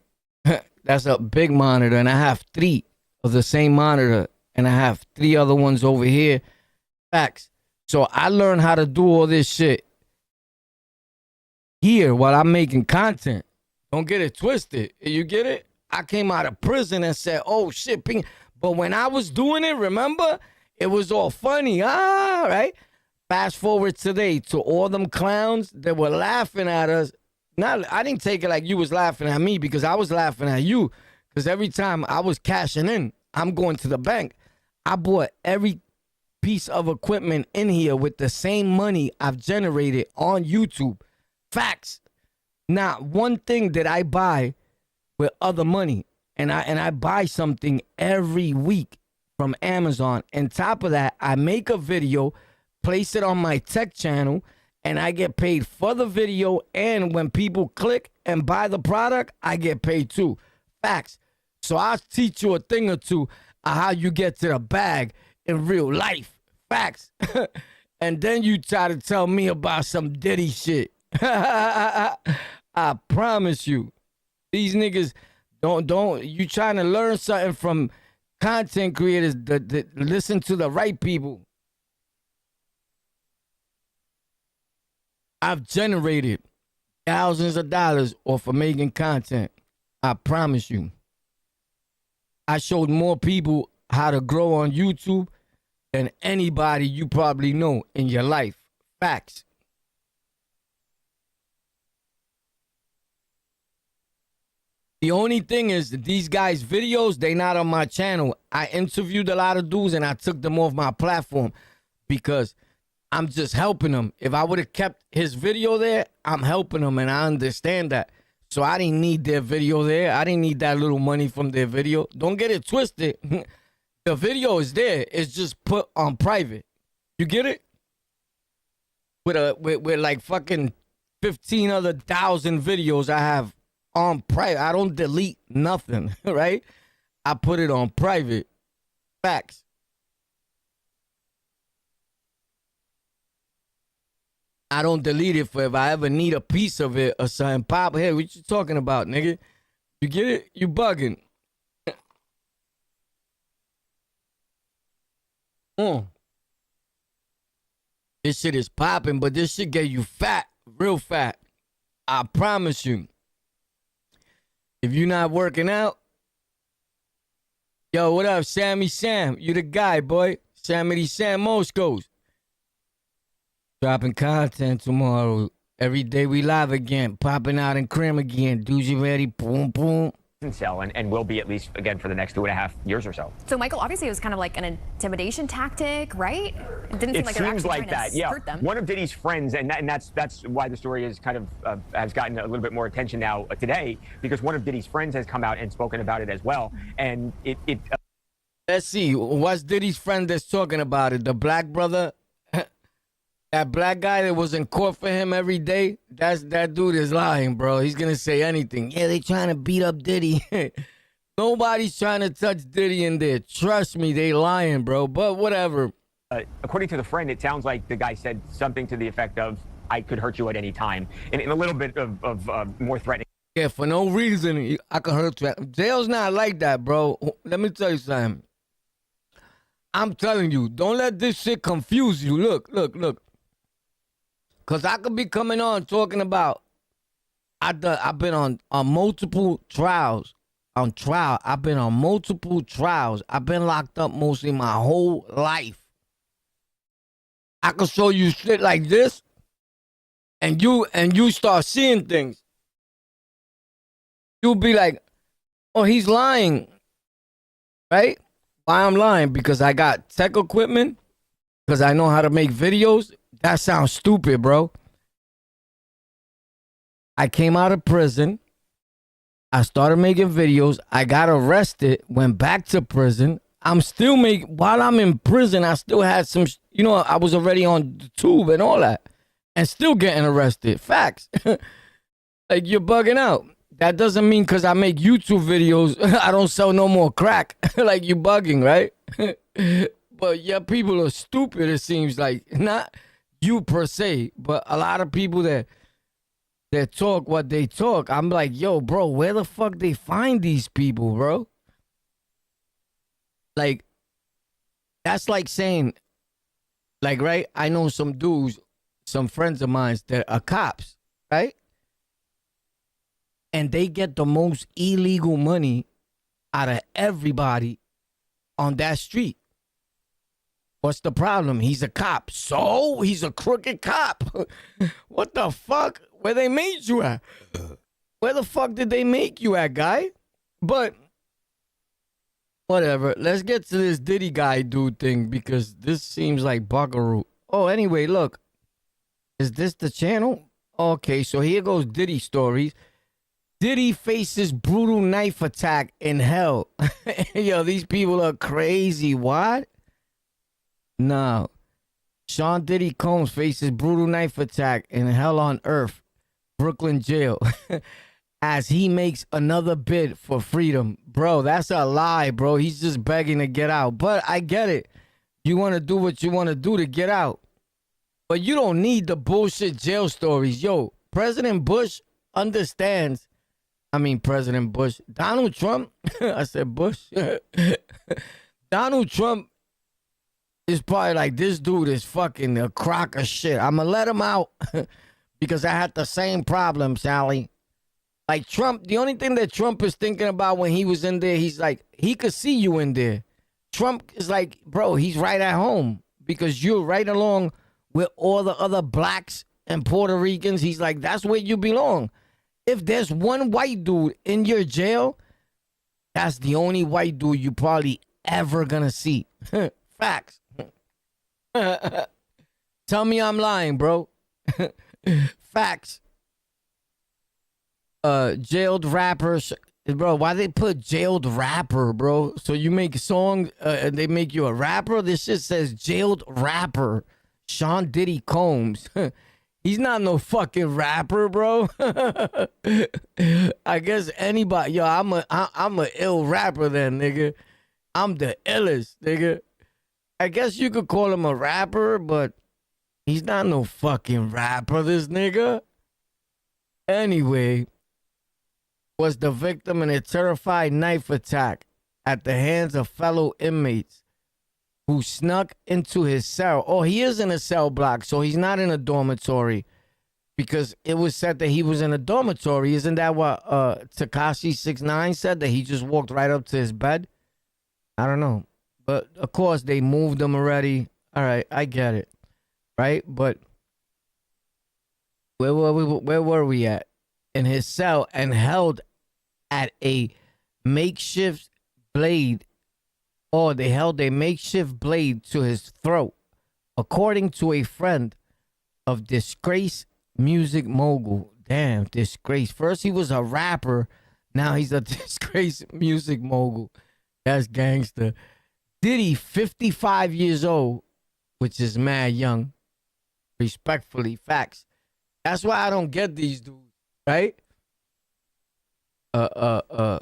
That's a big monitor. And I have 3 of the same monitor. And I have 3 other ones over here. Facts. So I learned how to do all this shit here while I'm making content. Don't get it twisted. You get it? I came out of prison and said, oh shit, ping. But when I was doing it, remember, it was all funny. Right? Fast forward today to all them clowns that were laughing at us. Not, I didn't take it like you was laughing at me, because I was laughing at you. Because every time I was cashing in, I'm going to the bank. I bought every piece of equipment in here with the same money I've generated on YouTube. Facts. Not one thing that I buy with other money. And I buy something every week from Amazon. On top of that, I make a video, place it on my tech channel, and I get paid for the video. And when people click and buy the product, I get paid too. Facts. So I'll teach you a thing or two of how you get to the bag in real life. Facts. And then you try to tell me about some Diddy shit. I promise you, these niggas don't you trying to learn something from content creators that listen to the right people. I've generated thousands of dollars off of making content. I promise you. I showed more people how to grow on YouTube than anybody you probably know in your life. Facts. The only thing is that these guys' videos, they not on my channel. I interviewed a lot of dudes and I took them off my platform because I'm just helping them. If I would have kept his video there, I'm helping them, and I understand that. So I didn't need their video there. I didn't need that little money from their video. Don't get it twisted. The video is there. It's just put on private. You get it? With like fucking 15 other thousand videos I have on private. I don't delete nothing, right? I put it on private. Facts. I don't delete it for if I ever need a piece of it or something. Pop, hey, what you talking about, nigga? You get it? You bugging. This shit is popping, but this shit get you fat, real fat. I promise you. If you're not working out, yo, what up, Sammy Sam? You the guy, boy. Sammy Sam Moscows. Dropping content tomorrow. Every day we live again. Popping out in Crim again. Dudes, you ready? Boom, boom. in cell and will be at least again for the next 2.5 years or so. So Michael, obviously it was kind of like an intimidation tactic, right? It didn't seem like they were seems actually like trying that. to Yeah, hurt them. one of Diddy's friends, and that's why the story is kind of has gotten a little bit more attention now today, because one of Diddy's friends has come out and spoken about it as well, and Let's see. What's Diddy's friend that's talking about it? The black brother? That black guy that was in court for him every day? That dude is lying, bro. He's going to say anything. Yeah, they trying to beat up Diddy. Nobody's trying to touch Diddy in there. Trust me, they lying, bro. But whatever. according to the friend, it sounds like the guy said something to the effect of, I could hurt you at any time, and a little bit of more threatening. Yeah, for no reason, I could hurt you. Jail's not like that, bro. Let me tell you something. I'm telling you, don't let this shit confuse you. Look. Because I could be coming on talking about, I've been on multiple trials. I've been on multiple trials. I've been locked up mostly my whole life. I could show you shit like this, and you start seeing things. You'll be like, oh, he's lying. Right? Why I'm lying? Because I got tech equipment? Because I know how to make videos? That sounds stupid, bro. I came out of prison. I started making videos. I got arrested, went back to prison. I'm still while I'm in prison, I still had some, I was already on the tube and all that. And still getting arrested. Facts. Like, you're bugging out. That doesn't mean because I make YouTube videos, I don't sell no more crack. Like, you bugging, right? But yeah, people are stupid, it seems like. Not you per se, but a lot of people that talk what they talk. I'm like, yo, bro, where the fuck they find these people, bro? Like, that's like saying, like, right? I know some dudes, some friends of mine that are cops, right? And they get the most illegal money out of everybody on that street. What's the problem? He's a cop. So? He's a crooked cop. What the fuck? Where they made you at? Where the fuck did they make you at, guy? But, whatever. Let's get to this Diddy guy dude thing because this seems like buckaroo. Oh, anyway, look. Is this the channel? Okay, so here goes Diddy stories. Diddy faces brutal knife attack in hell. Yo, these people are crazy. What? No. Sean Diddy Combs faces brutal knife attack in hell on earth, Brooklyn jail, as he makes another bid for freedom. Bro, that's a lie, bro. He's just begging to get out. But I get it. You want to do what you want to do to get out. But you don't need the bullshit jail stories. Yo, President Bush understands. President Bush. Donald Trump. I said Bush. Donald Trump is probably like, this dude is fucking a crock of shit. I'm going to let him out because I had the same problem, Sally. Like Trump, the only thing that Trump is thinking about when he was in there, he's like, he could see you in there. Trump is like, bro, he's right at home because you're right along with all the other blacks and Puerto Ricans. He's like, that's where you belong. If there's one white dude in your jail, that's the only white dude you probably ever gonna see. Facts. Tell me I'm lying, bro. Facts. Jailed rappers. Bro, why they put jailed rapper, bro? So you make a song and they make you a rapper? This shit says jailed rapper. Sean Diddy Combs. He's not no fucking rapper, bro. I guess anybody. Yo, I'm a ill rapper then, nigga. I'm the illest, nigga. I guess you could call him a rapper, but he's not no fucking rapper, this nigga. Anyway, was the victim in a terrified knife attack at the hands of fellow inmates who snuck into his cell. Oh, he is in a cell block, so he's not in a dormitory because it was said that he was in a dormitory. Isn't that what Tekashi 6ix9ine said, that he just walked right up to his bed? I don't know. But, of course, they moved him already. All right, I get it. Right? But where were we at? In his cell and held at a makeshift blade, or they held a makeshift blade to his throat, according to a friend of disgraced music mogul. Damn, disgrace. First he was a rapper, now he's a disgraced music mogul. That's gangster. Diddy, 55 years old, which is mad young. Respectfully, facts. That's why I don't get these dudes, right? Who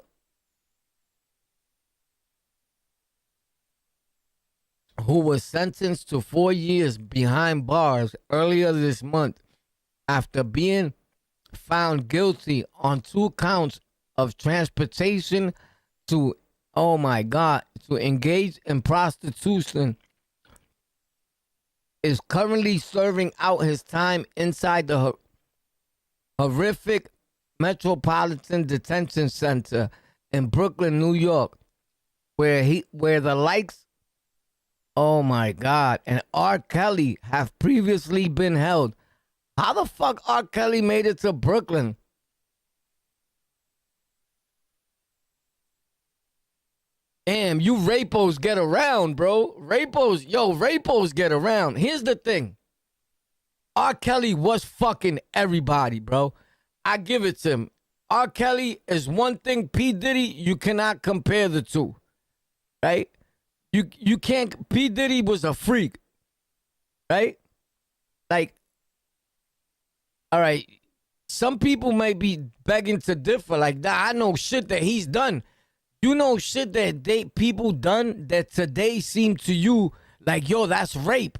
was sentenced to 4 years behind bars earlier this month after being found guilty on 2 counts of transportation to, oh my God, to engage in prostitution, is currently serving out his time inside the horrific Metropolitan Detention Center in Brooklyn, New York, where the likes, oh my God, and R. Kelly have previously been held. How the fuck R. Kelly made it to Brooklyn? Damn, you rapos get around, bro. Rapos get around. Here's the thing. R. Kelly was fucking everybody, bro. I give it to him. R. Kelly is one thing. P. Diddy, you cannot compare the two, right? You can't. P. Diddy was a freak, right? Like, all right, some people may be begging to differ. Like, I know shit that he's done. You know shit that people done that today seem to you like, yo, that's rape.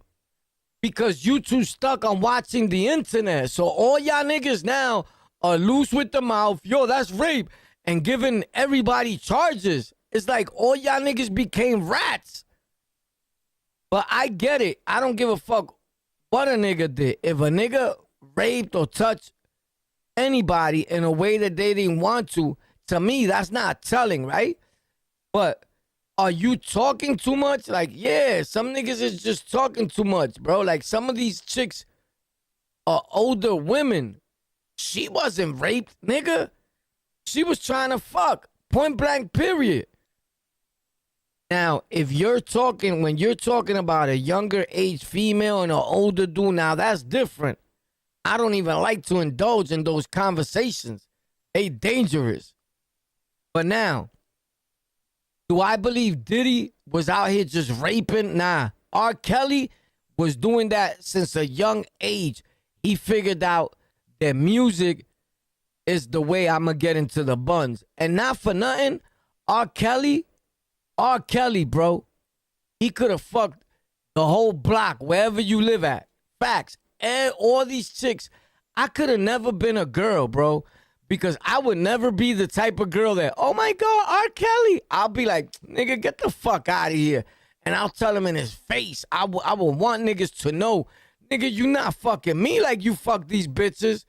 Because you too stuck on watching the internet. So all y'all niggas now are loose with the mouth. Yo, that's rape. And giving everybody charges. It's like all y'all niggas became rats. But I get it. I don't give a fuck what a nigga did. If a nigga raped or touched anybody in a way that they didn't want to me, that's not telling, right? But are you talking too much? Like, yeah, some niggas is just talking too much, bro. Like, some of these chicks are older women. She wasn't raped, nigga. She was trying to fuck. Point blank, period. Now, when you're talking about a younger age female and an older dude, now that's different. I don't even like to indulge in those conversations. They dangerous. But now, do I believe Diddy was out here just raping? Nah. R. Kelly was doing that since a young age. He figured out that music is the way I'm going to get into the buns. And not for nothing, R. Kelly, bro, he could have fucked the whole block, wherever you live at. Facts. And all these chicks, I could have never been a girl, bro. Because I would never be the type of girl that, oh my God, R. Kelly. I'll be like, nigga, get the fuck out of here. And I'll tell him in his face. I will want niggas to know, nigga, you not fucking me like you fuck these bitches.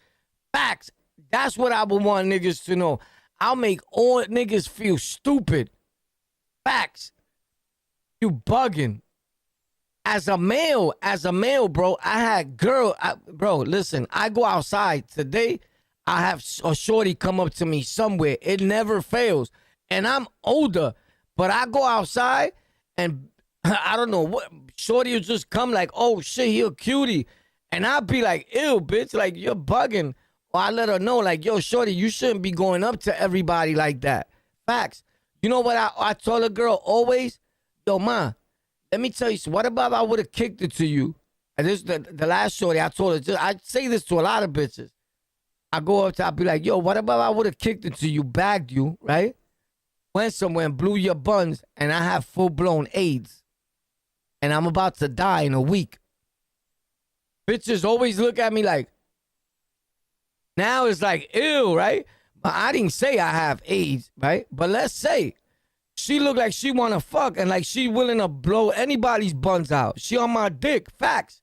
Facts. That's what I would want niggas to know. I'll make all niggas feel stupid. Facts. You bugging. As a male, bro, I had bro, listen, I go outside today. I have a shorty come up to me somewhere. It never fails. And I'm older, but I go outside and I don't know what, shorty will just come like, oh shit, he a cutie. And I'll be like, ew, bitch, like you're bugging. Or I let her know like, yo, shorty, you shouldn't be going up to everybody like that. Facts. You know what I told a girl always? Yo, ma, let me tell you, what about I would have kicked it to you? And this the last shorty, I told her, I say this to a lot of bitches. I go up to, I'll be like, yo, what about I would have kicked it to you, bagged you, right? Went somewhere and blew your buns, and I have full-blown AIDS. And I'm about to die in a week. Bitches always look at me like, now it's like, ew, right? But I didn't say I have AIDS, right? But let's say she look like she want to fuck and like she willing to blow anybody's buns out. She on my dick, facts.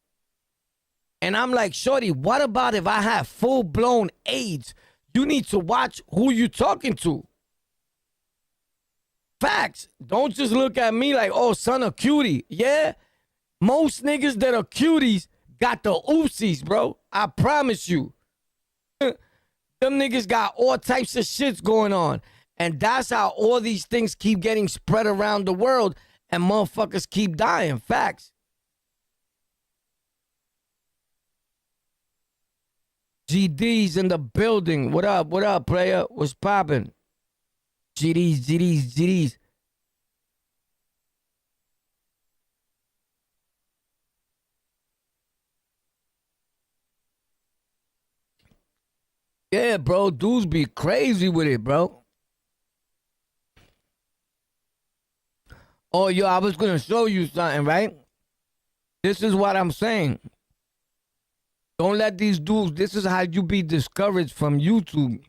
And I'm like, shorty, what about if I have full-blown AIDS? You need to watch who you talking to. Facts. Don't just look at me like, oh, son, a cutie. Yeah, most niggas that are cuties got the oopsies, bro. I promise you. Them niggas got all types of shits going on. And that's how all these things keep getting spread around the world and motherfuckers keep dying. Facts. GD's in the building. What up, player? What's poppin'? GD's. Yeah, bro, dudes be crazy with it, bro. Oh, yo, I was gonna show you something, right? This is what I'm saying. Don't let these dudes, this is how you be discouraged from YouTube.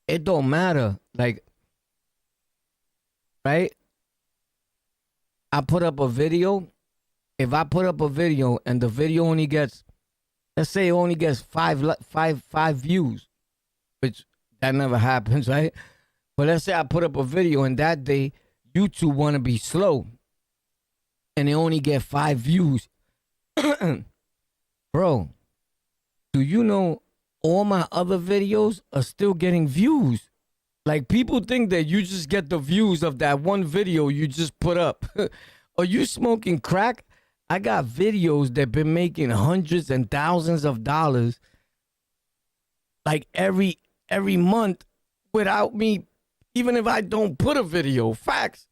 It don't matter. Like, right? I put up a video. If I put up a video and the video only gets, let's say it only gets five views, which that never happens, right? But let's say I put up a video and that day YouTube want to be slow and they only get 5 views. Bro, do you know all my other videos are still getting views? Like, people think that you just get the views of that one video you just put up. Are you smoking crack? I got videos that been making hundreds and thousands of dollars like every month without me, even if I don't put a video. Facts.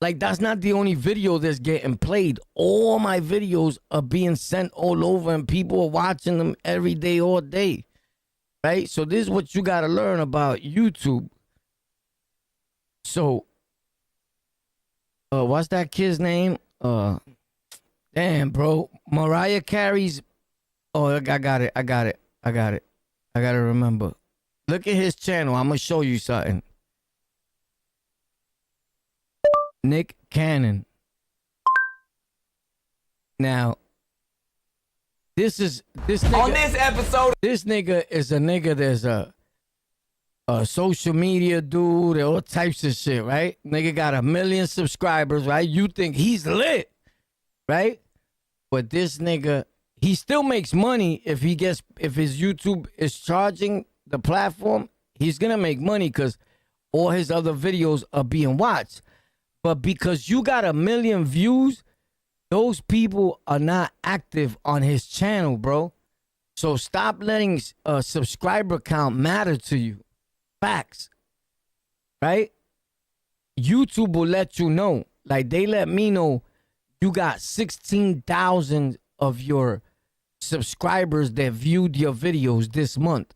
Like, that's not the only video that's getting played. All my videos are being sent all over and people are watching them every day, all day. Right? So this is what you got to learn about YouTube. So, what's that kid's name? Damn, bro. Mariah Carey's. Oh, I got it. I gotta remember. Look at his channel. I'm gonna show you something. Nick Cannon. Now, this nigga, on this episode. This nigga is a nigga that's a social media dude, all types of shit, right? Nigga got 1 million subscribers, right? You think he's lit, right? But this nigga, he still makes money if his YouTube is charging the platform, he's gonna make money because all his other videos are being watched. But because you got 1 million views, those people are not active on his channel, bro. So stop letting a subscriber count matter to you. Facts. Right? YouTube will let you know. Like, they let me know you got 16,000 of your subscribers that viewed your videos this month.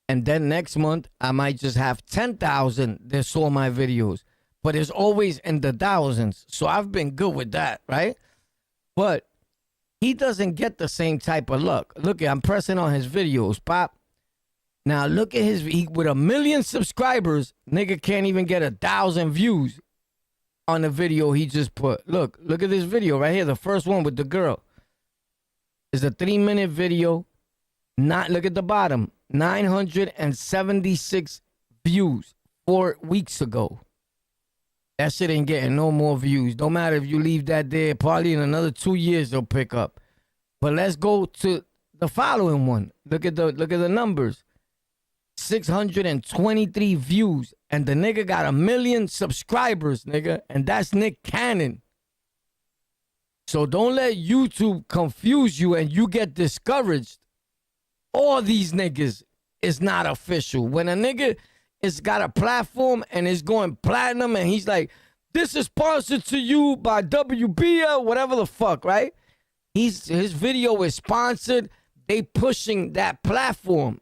And then next month, I might just have 10,000 that saw my videos. But it's always in the thousands. So I've been good with that, right? But he doesn't get the same type of luck. Look, I'm pressing on his videos, Pop. Now look at with 1 million subscribers, nigga can't even get 1,000 views on the video he just put. Look at this video right here, the first one with the girl. It's a 3-minute video. Look at the bottom, 976 views 4 weeks ago. That shit ain't getting no more views. Don't matter if you leave that there, probably in another 2 years they'll pick up. But let's go to the following one. Look at the numbers. 623 views. And the nigga got 1 million subscribers, nigga. And that's Nick Cannon. So don't let YouTube confuse you and you get discouraged. All these niggas is not official. When a nigga it's got a platform and it's going platinum and he's like, this is sponsored to you by WBL, whatever the fuck, right? His video is sponsored. They pushing that platform.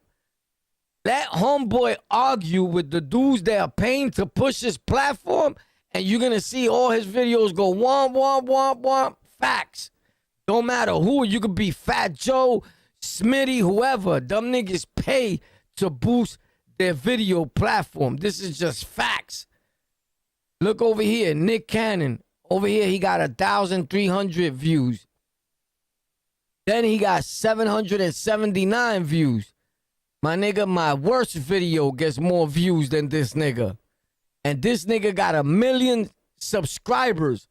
Let homeboy argue with the dudes that are paying to push his platform and you're going to see all his videos go womp, womp, womp, womp. Facts. Don't matter who. You could be Fat Joe, Smitty, whoever. Them niggas pay to boost their video platform. This is just facts. Look over here, Nick Cannon. Over here, he got 1,300 views. Then he got 779 views. My nigga, my worst video gets more views than this nigga. And this nigga got 1 million subscribers.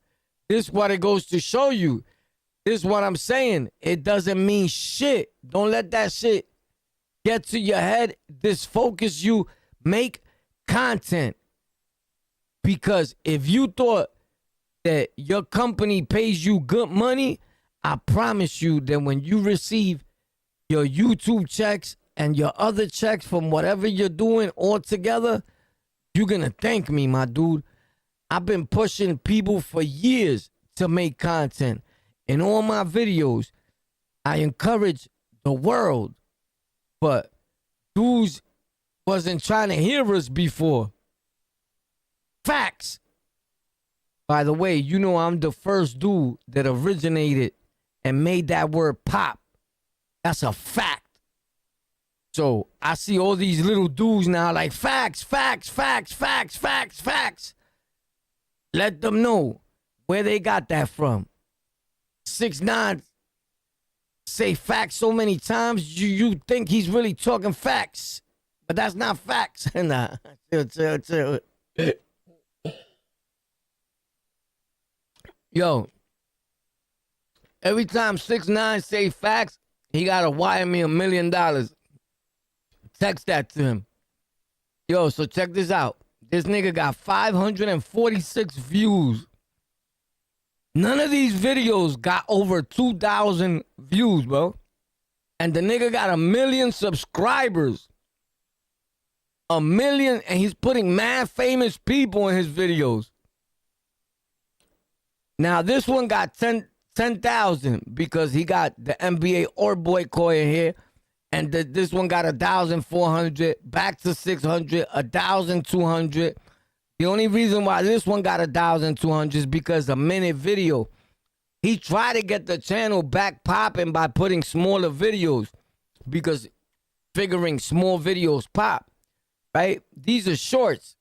This is what it goes to show you. This is what I'm saying. It doesn't mean shit. Don't let that shit get to your head, disfocus you, Make content. Because if you thought that your company pays you good money, I promise you that when you receive your YouTube checks and your other checks from whatever you're doing all together, you're going to thank me, my dude. I've been pushing people for years to make content. In all my videos, I encourage the world, but dudes wasn't trying to hear us before. Facts. By the way, you know I'm the first dude that originated and made that word pop. That's a fact. So I see all these little dudes now like facts, facts, facts, facts, facts, facts. Let them know where they got that from. 6ix9ine say facts so many times you think he's really talking facts, but that's not facts. Nah, chill. Yo, every time 6ix9ine say facts, he gotta wire me $1 million. Text that to him. Yo, so check this out. This nigga got 546 views. None of these videos got over 2,000 views, bro. And the nigga got 1 million subscribers. 1 million, and he's putting mad famous people in his videos. Now, this one got 10,000 because he got the NBA or boy Koy in here. And this one got 1,400, back to 600, 1,200. The only reason why this one got 1,200 is because a minute video. He tried to get the channel back popping by putting smaller videos because figuring small videos pop, right? These are shorts.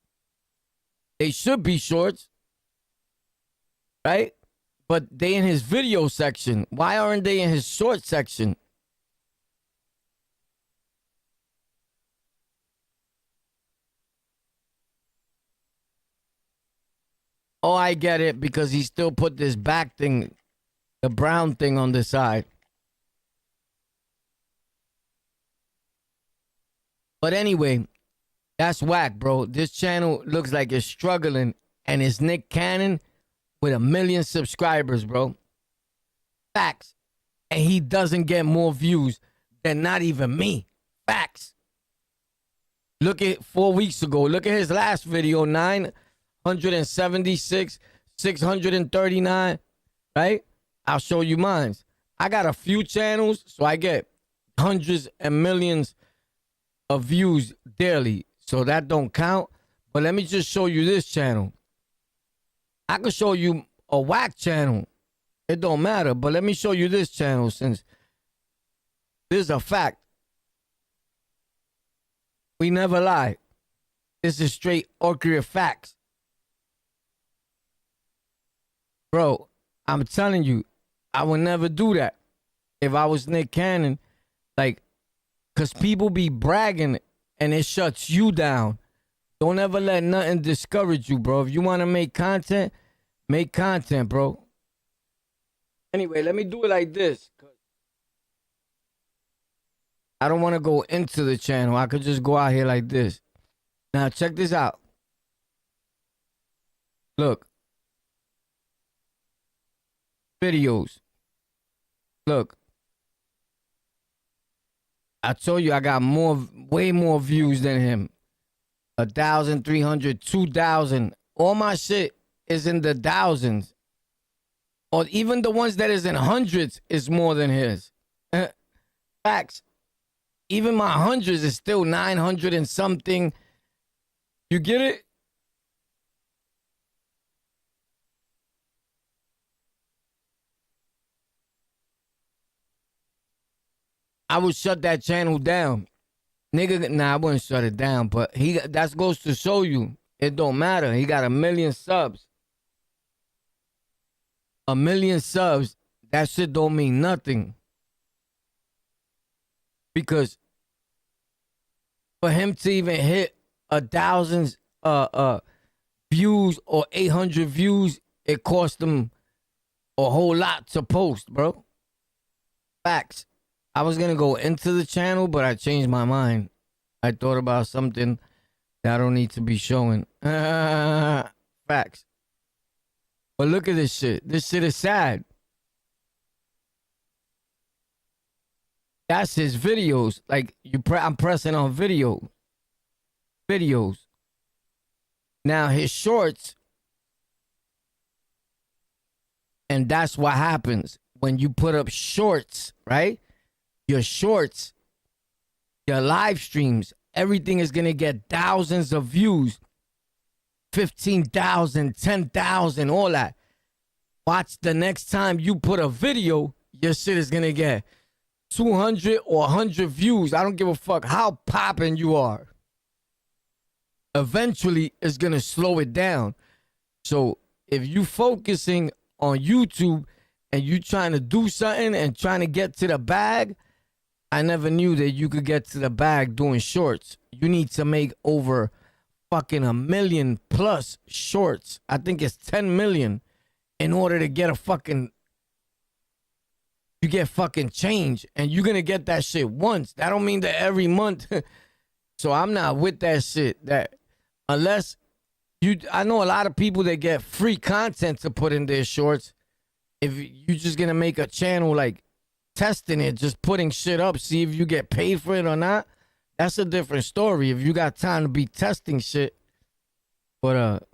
They should be shorts, right? But they in his video section. Why aren't they in his short section? Oh, I get it, because he still put this back thing, the brown thing on the side. But anyway, that's whack, bro. This channel looks like it's struggling, and it's Nick Cannon with 1 million subscribers, bro. Facts. And he doesn't get more views than not even me. Facts. Look at 4 weeks ago. Look at his last video, 976, 639, right? I'll show you mine. I got a few channels, so I get hundreds and millions of views daily. So that don't count. But let me just show you this channel. I could show you a whack channel. It don't matter. But let me show you this channel, since this is a fact. We never lie. This is straight accurate facts. Bro, I'm telling you, I would never do that if I was Nick Cannon. Like, because people be bragging and it shuts you down. Don't ever let nothing discourage you, bro. If you want to make content, bro. Anyway, let me do it like this. I don't want to go into the channel. I could just go out here like this. Now, check this out. Look. Videos. Look. I told you I got way more views than him. 1,300, 2,000. All my shit is in the thousands. Or even the ones that is in hundreds is more than his. Facts. Even my hundreds is still 900 and something. You get it? I would shut that channel down. Nigga, nah, I wouldn't shut it down, but that goes to show you it don't matter. He got 1 million subs. 1 million subs, that shit don't mean nothing. Because for him to even hit 1,000 views or 800 views, it cost him a whole lot to post, bro. Facts. I was going to go into the channel, but I changed my mind. I thought about something That don't need to be showing. Facts. But look at this shit. This shit is sad. That's his videos. Like I'm pressing on videos. Now his shorts, and that's what happens when you put up shorts, right? Your shorts, your live streams, everything is gonna get thousands of views, 15,000, 10,000, all that. Watch the next time you put a video, your shit is gonna get 200 or 100 views. I don't give a fuck how poppin' you are. Eventually, it's gonna slow it down. So if you focusing on YouTube and you trying to do something and trying to get to the bag, I never knew that you could get to the bag doing shorts. You need to make over fucking 1 million plus shorts. I think it's 10 million in order to get you get fucking change, and you're gonna get that shit once. That don't mean that every month. So I'm not with that shit. That unless I know a lot of people that get free content to put in their shorts. If you're just gonna make a channel like testing it, just putting shit up, see if you get paid for it or not, that's a different story. If you got time to be testing shit, but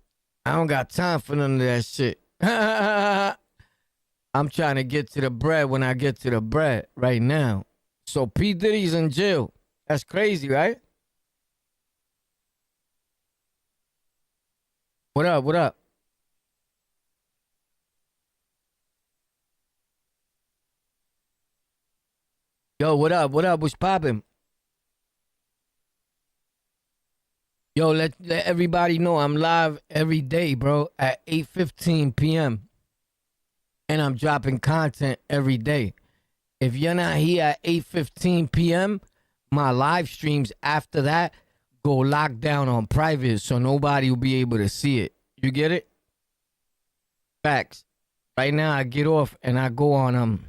I don't got time for none of that shit. I'm trying to get to the bread when I get to the bread right now. So P. Diddy's in jail. That's crazy, right? What up? What up? Yo, what up? What up? What's poppin'? Yo, let everybody know I'm live every day, bro, at 8:15 p.m. And I'm dropping content every day. If you're not here at 8:15 p.m., my live streams after that go locked down on private, so nobody will be able to see it. You get it? Facts. Right now, I get off and I go on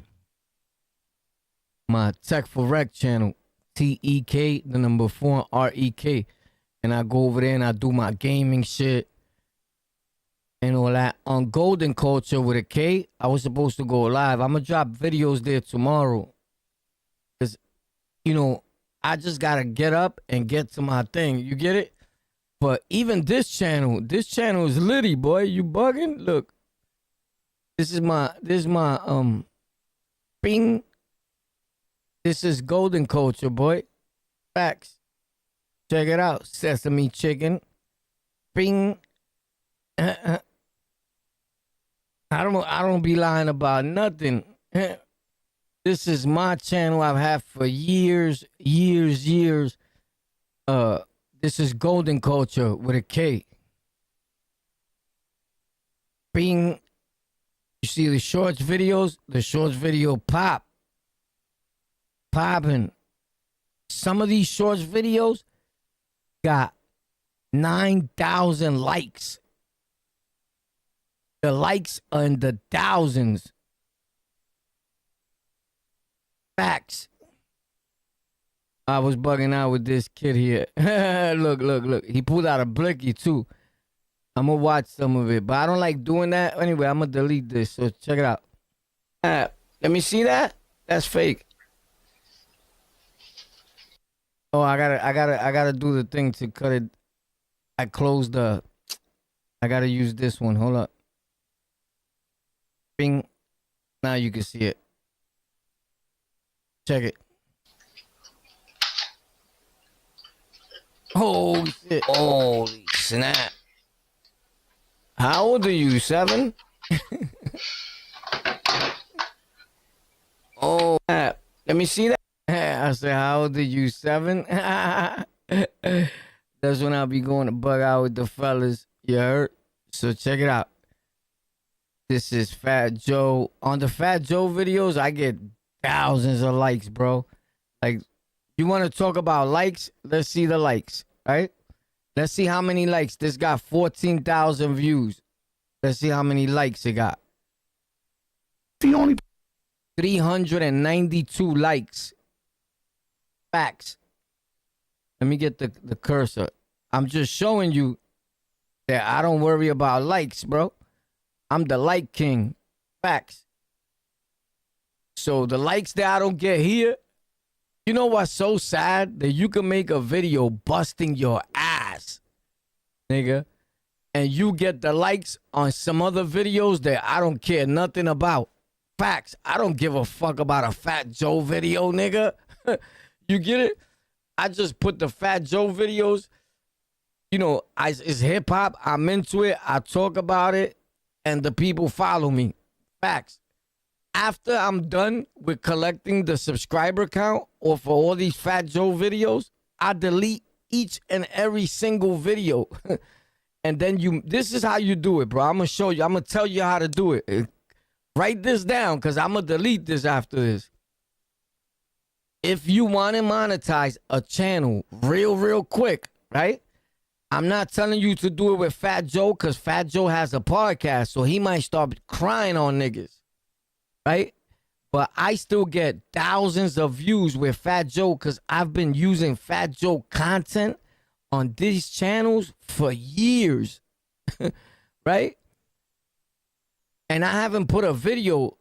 my Tech for Rec channel, TEK, the number 4 REK, and I go over there and I do my gaming shit and all that. On Golden Culture with a K, I was supposed to go live. I'm gonna drop videos there tomorrow, cause I just gotta get up and get to my thing. You get it? But even this channel is litty, boy. You bugging? Look, this is my bing. This is Golden Culture, boy. Facts. Check it out. Sesame chicken. Bing. I don't be lying about nothing. This is my channel I've had for years. This is Golden Culture with a K. Bing. You see the shorts videos? The shorts video popping. Some of these shorts videos got 9,000 likes. The likes are in the thousands. Facts. I was bugging out with this kid here. Look. He pulled out a blicky too. I'm going to watch some of it, but I don't like doing that. Anyway, I'm going to delete this, so check it out. Let me see that. That's fake. Oh, I gotta do the thing to cut it. I gotta use this one. Hold up. Bing. Now you can see it. Check it. Holy shit. Holy snap. How old are you? 7? Oh, snap. Let me see that. I said, how old are you? 7? That's when I'll be going to bug out with the fellas. You heard? So check it out. This is Fat Joe. On the Fat Joe videos, I get thousands of likes, bro. Like, you want to talk about likes? Let's see the likes, right? Let's see how many likes. This got 14,000 views. Let's see how many likes it got. 392 likes. Facts. Let me get the cursor. I'm just showing you that I don't worry about likes, bro. I'm the like king. Facts. So the likes that I don't get here, you know what's so sad? That you can make a video busting your ass, nigga, and you get the likes on some other videos that I don't care nothing about. Facts. I don't give a fuck about a Fat Joe video, nigga. You get it? I just put the Fat Joe videos. You know, it's hip hop. I'm into it. I talk about it, and the people follow me. Facts. After I'm done with collecting the subscriber count or for all these Fat Joe videos, I delete each and every single video. And then this is how you do it, bro. I'm going to show you. I'm going to tell you how to do it. Write this down because I'm going to delete this after this. If you want to monetize a channel real quick, right? I'm not telling you to do it with Fat Joe because Fat Joe has a podcast, so he might start crying on niggas, right? But I still get thousands of views with Fat Joe because I've been using Fat Joe content on these channels for years, right? And I haven't put a video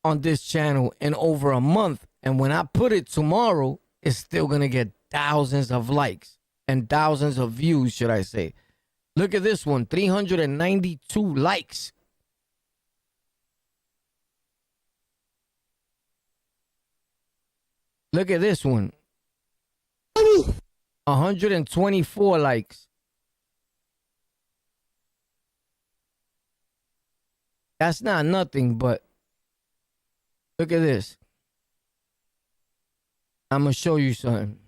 on this channel in over a month. And when I put it tomorrow, it's still going to get thousands of likes and thousands of views, should I say. Look at this one, 392 likes. Look at this one. 124 likes. That's not nothing, but look at this. I'm going to show you something.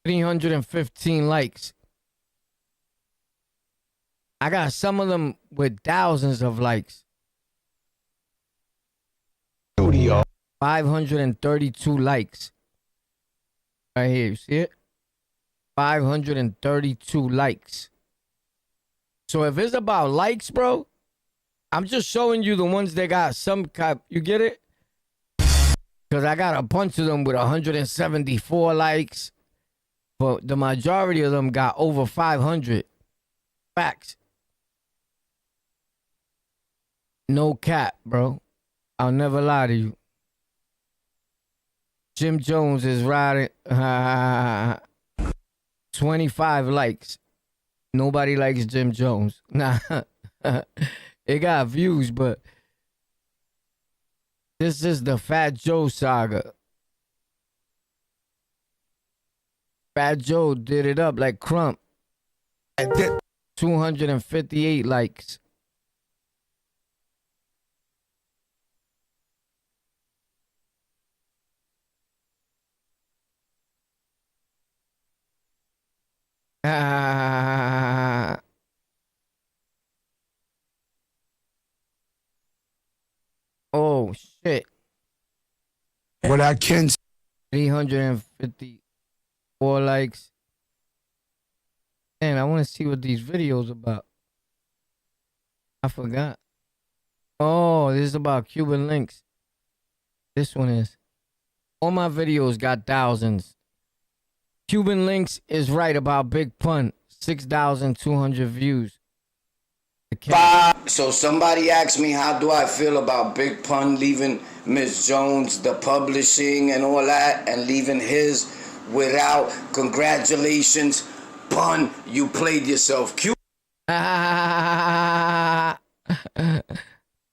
315 likes. I got some of them with thousands of likes. 532 likes. Right here, you see it? 532 likes. So if it's about likes, bro, I'm just showing you the ones that got some kind. You get it? Because I got a bunch of them with 174 likes. But the majority of them got over 500. Facts. No cap, bro. I'll never lie to you. Jim Jones is riding 25 likes. Nobody likes Jim Jones. Nah. It got views, but this is the Fat Joe saga. Fat Joe did it up like Crump. 258 likes. Oh shit. What I can 354 likes. Man, I want to see what these videos about. I forgot. Oh, this is about Cuban links. This one is. All my videos got thousands. Cuban links is right about Big Pun. 6,200 views. So somebody asked me, how do I feel about Big Pun leaving Miss Jones, the publishing and all that, and leaving his without congratulations. Pun, you played yourself.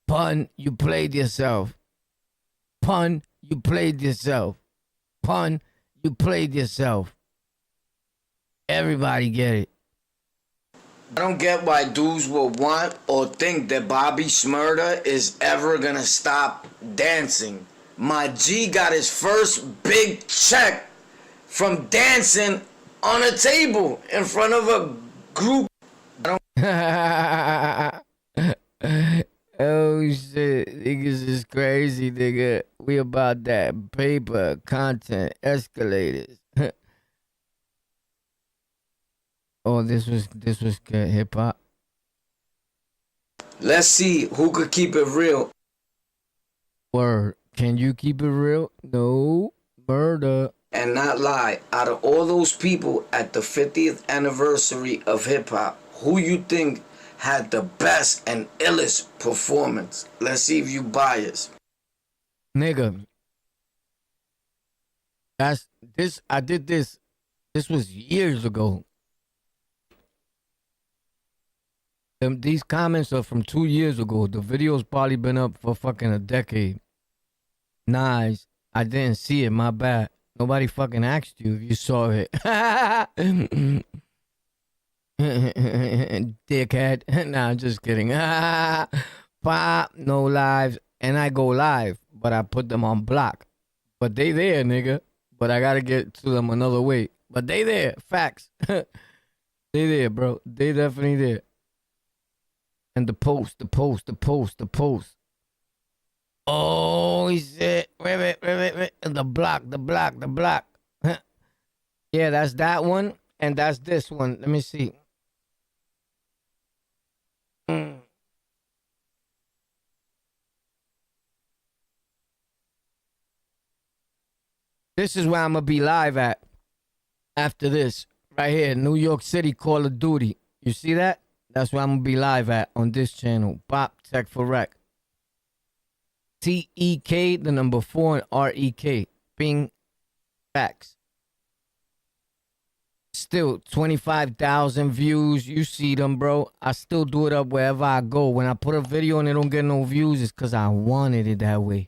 Pun, you played yourself. Pun, you played yourself. Pun, you played yourself. Everybody get it. I don't get why dudes will want or think that Bobby Shmurda is ever gonna stop dancing. My G got his first big check from dancing on a table in front of a group. Oh shit, niggas is crazy, nigga. We about that paper, content, escalators. Oh, this was good hip hop. Let's see who could keep it real. Word. Can you keep it real? No. Murder. And not lie, out of all those people at the 50th anniversary of hip hop, who you think had the best and illest performance? Let's see if you biased. Nigga. That's this. I did this. This was years ago. These comments are from 2 years ago. The video's probably been up for fucking a decade. Nice. I didn't see it. My bad. Nobody fucking asked you if you saw it. Dickhead. Nah, I'm just kidding. Pop, no lives. And I go live, but I put them on block. But they there, nigga. But I gotta get to them another way. But they there. Facts. They there, bro. They definitely there. And the post. Oh, he said, wait. The block. Yeah, that's that one. And that's this one. Let me see. This is where I'm going to be live at after this. Right here, New York City, Call of Duty. You see that? That's where I'm going to be live at on this channel. Bop Tech for Rec. TEK, the number 4, and REK. Bing. Facts. Still 25,000 views. You see them, bro. I still do it up wherever I go. When I put a video and it don't get no views, it's because I wanted it that way.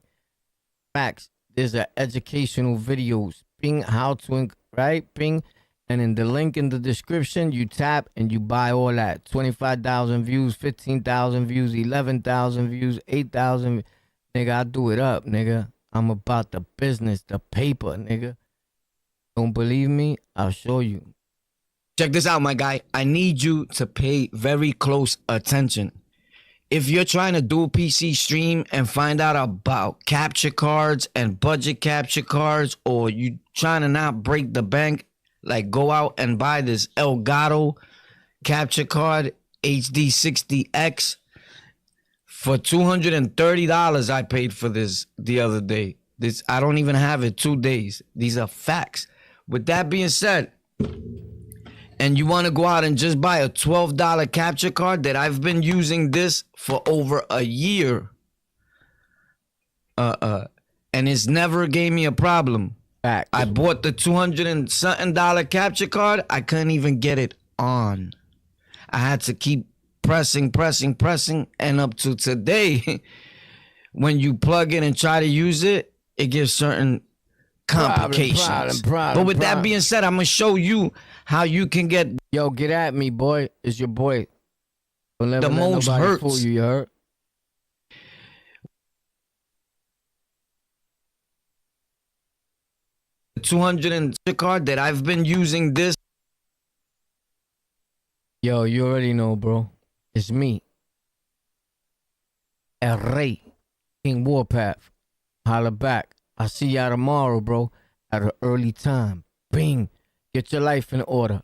Facts. There's an educational videos. Bing, how to, right? Bing. And in the link in the description, you tap and you buy all that. 25,000 views, 15,000 views, 11,000 views, 8,000. Nigga, I do it up, nigga. I'm about the business, the paper, nigga. Don't believe me? I'll show you. Check this out, my guy. I need you to pay very close attention. If you're trying to do a PC stream and find out about capture cards and budget capture cards, or you trying to not break the bank, like go out and buy this Elgato capture card HD60X for $230. I paid for this the other day. This I don't even have it 2 days. These are facts. With that being said, and you want to go out and just buy a $12 capture card that I've been using this for over a year, and it's never gave me a problem. I bought the $200 and something capture card. I couldn't even get it on. I had to keep pressing, and up to today, when you plug in and try to use it, it gives certain complications. But with that being said, I'm gonna show you how you can get. Yo, get at me, boy. It's your boy. Don't let most hurts. Fool you, you heard? $200 and card that I've been using this. Yo, you already know, bro. It's me. El Rey. King Warpath. Holla back. I'll see y'all tomorrow, bro. At an early time. Bing. Get your life in order.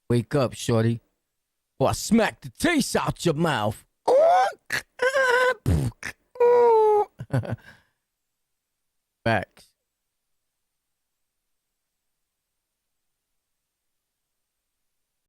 Wake up, shorty. Or I smack the taste out your mouth. Facts.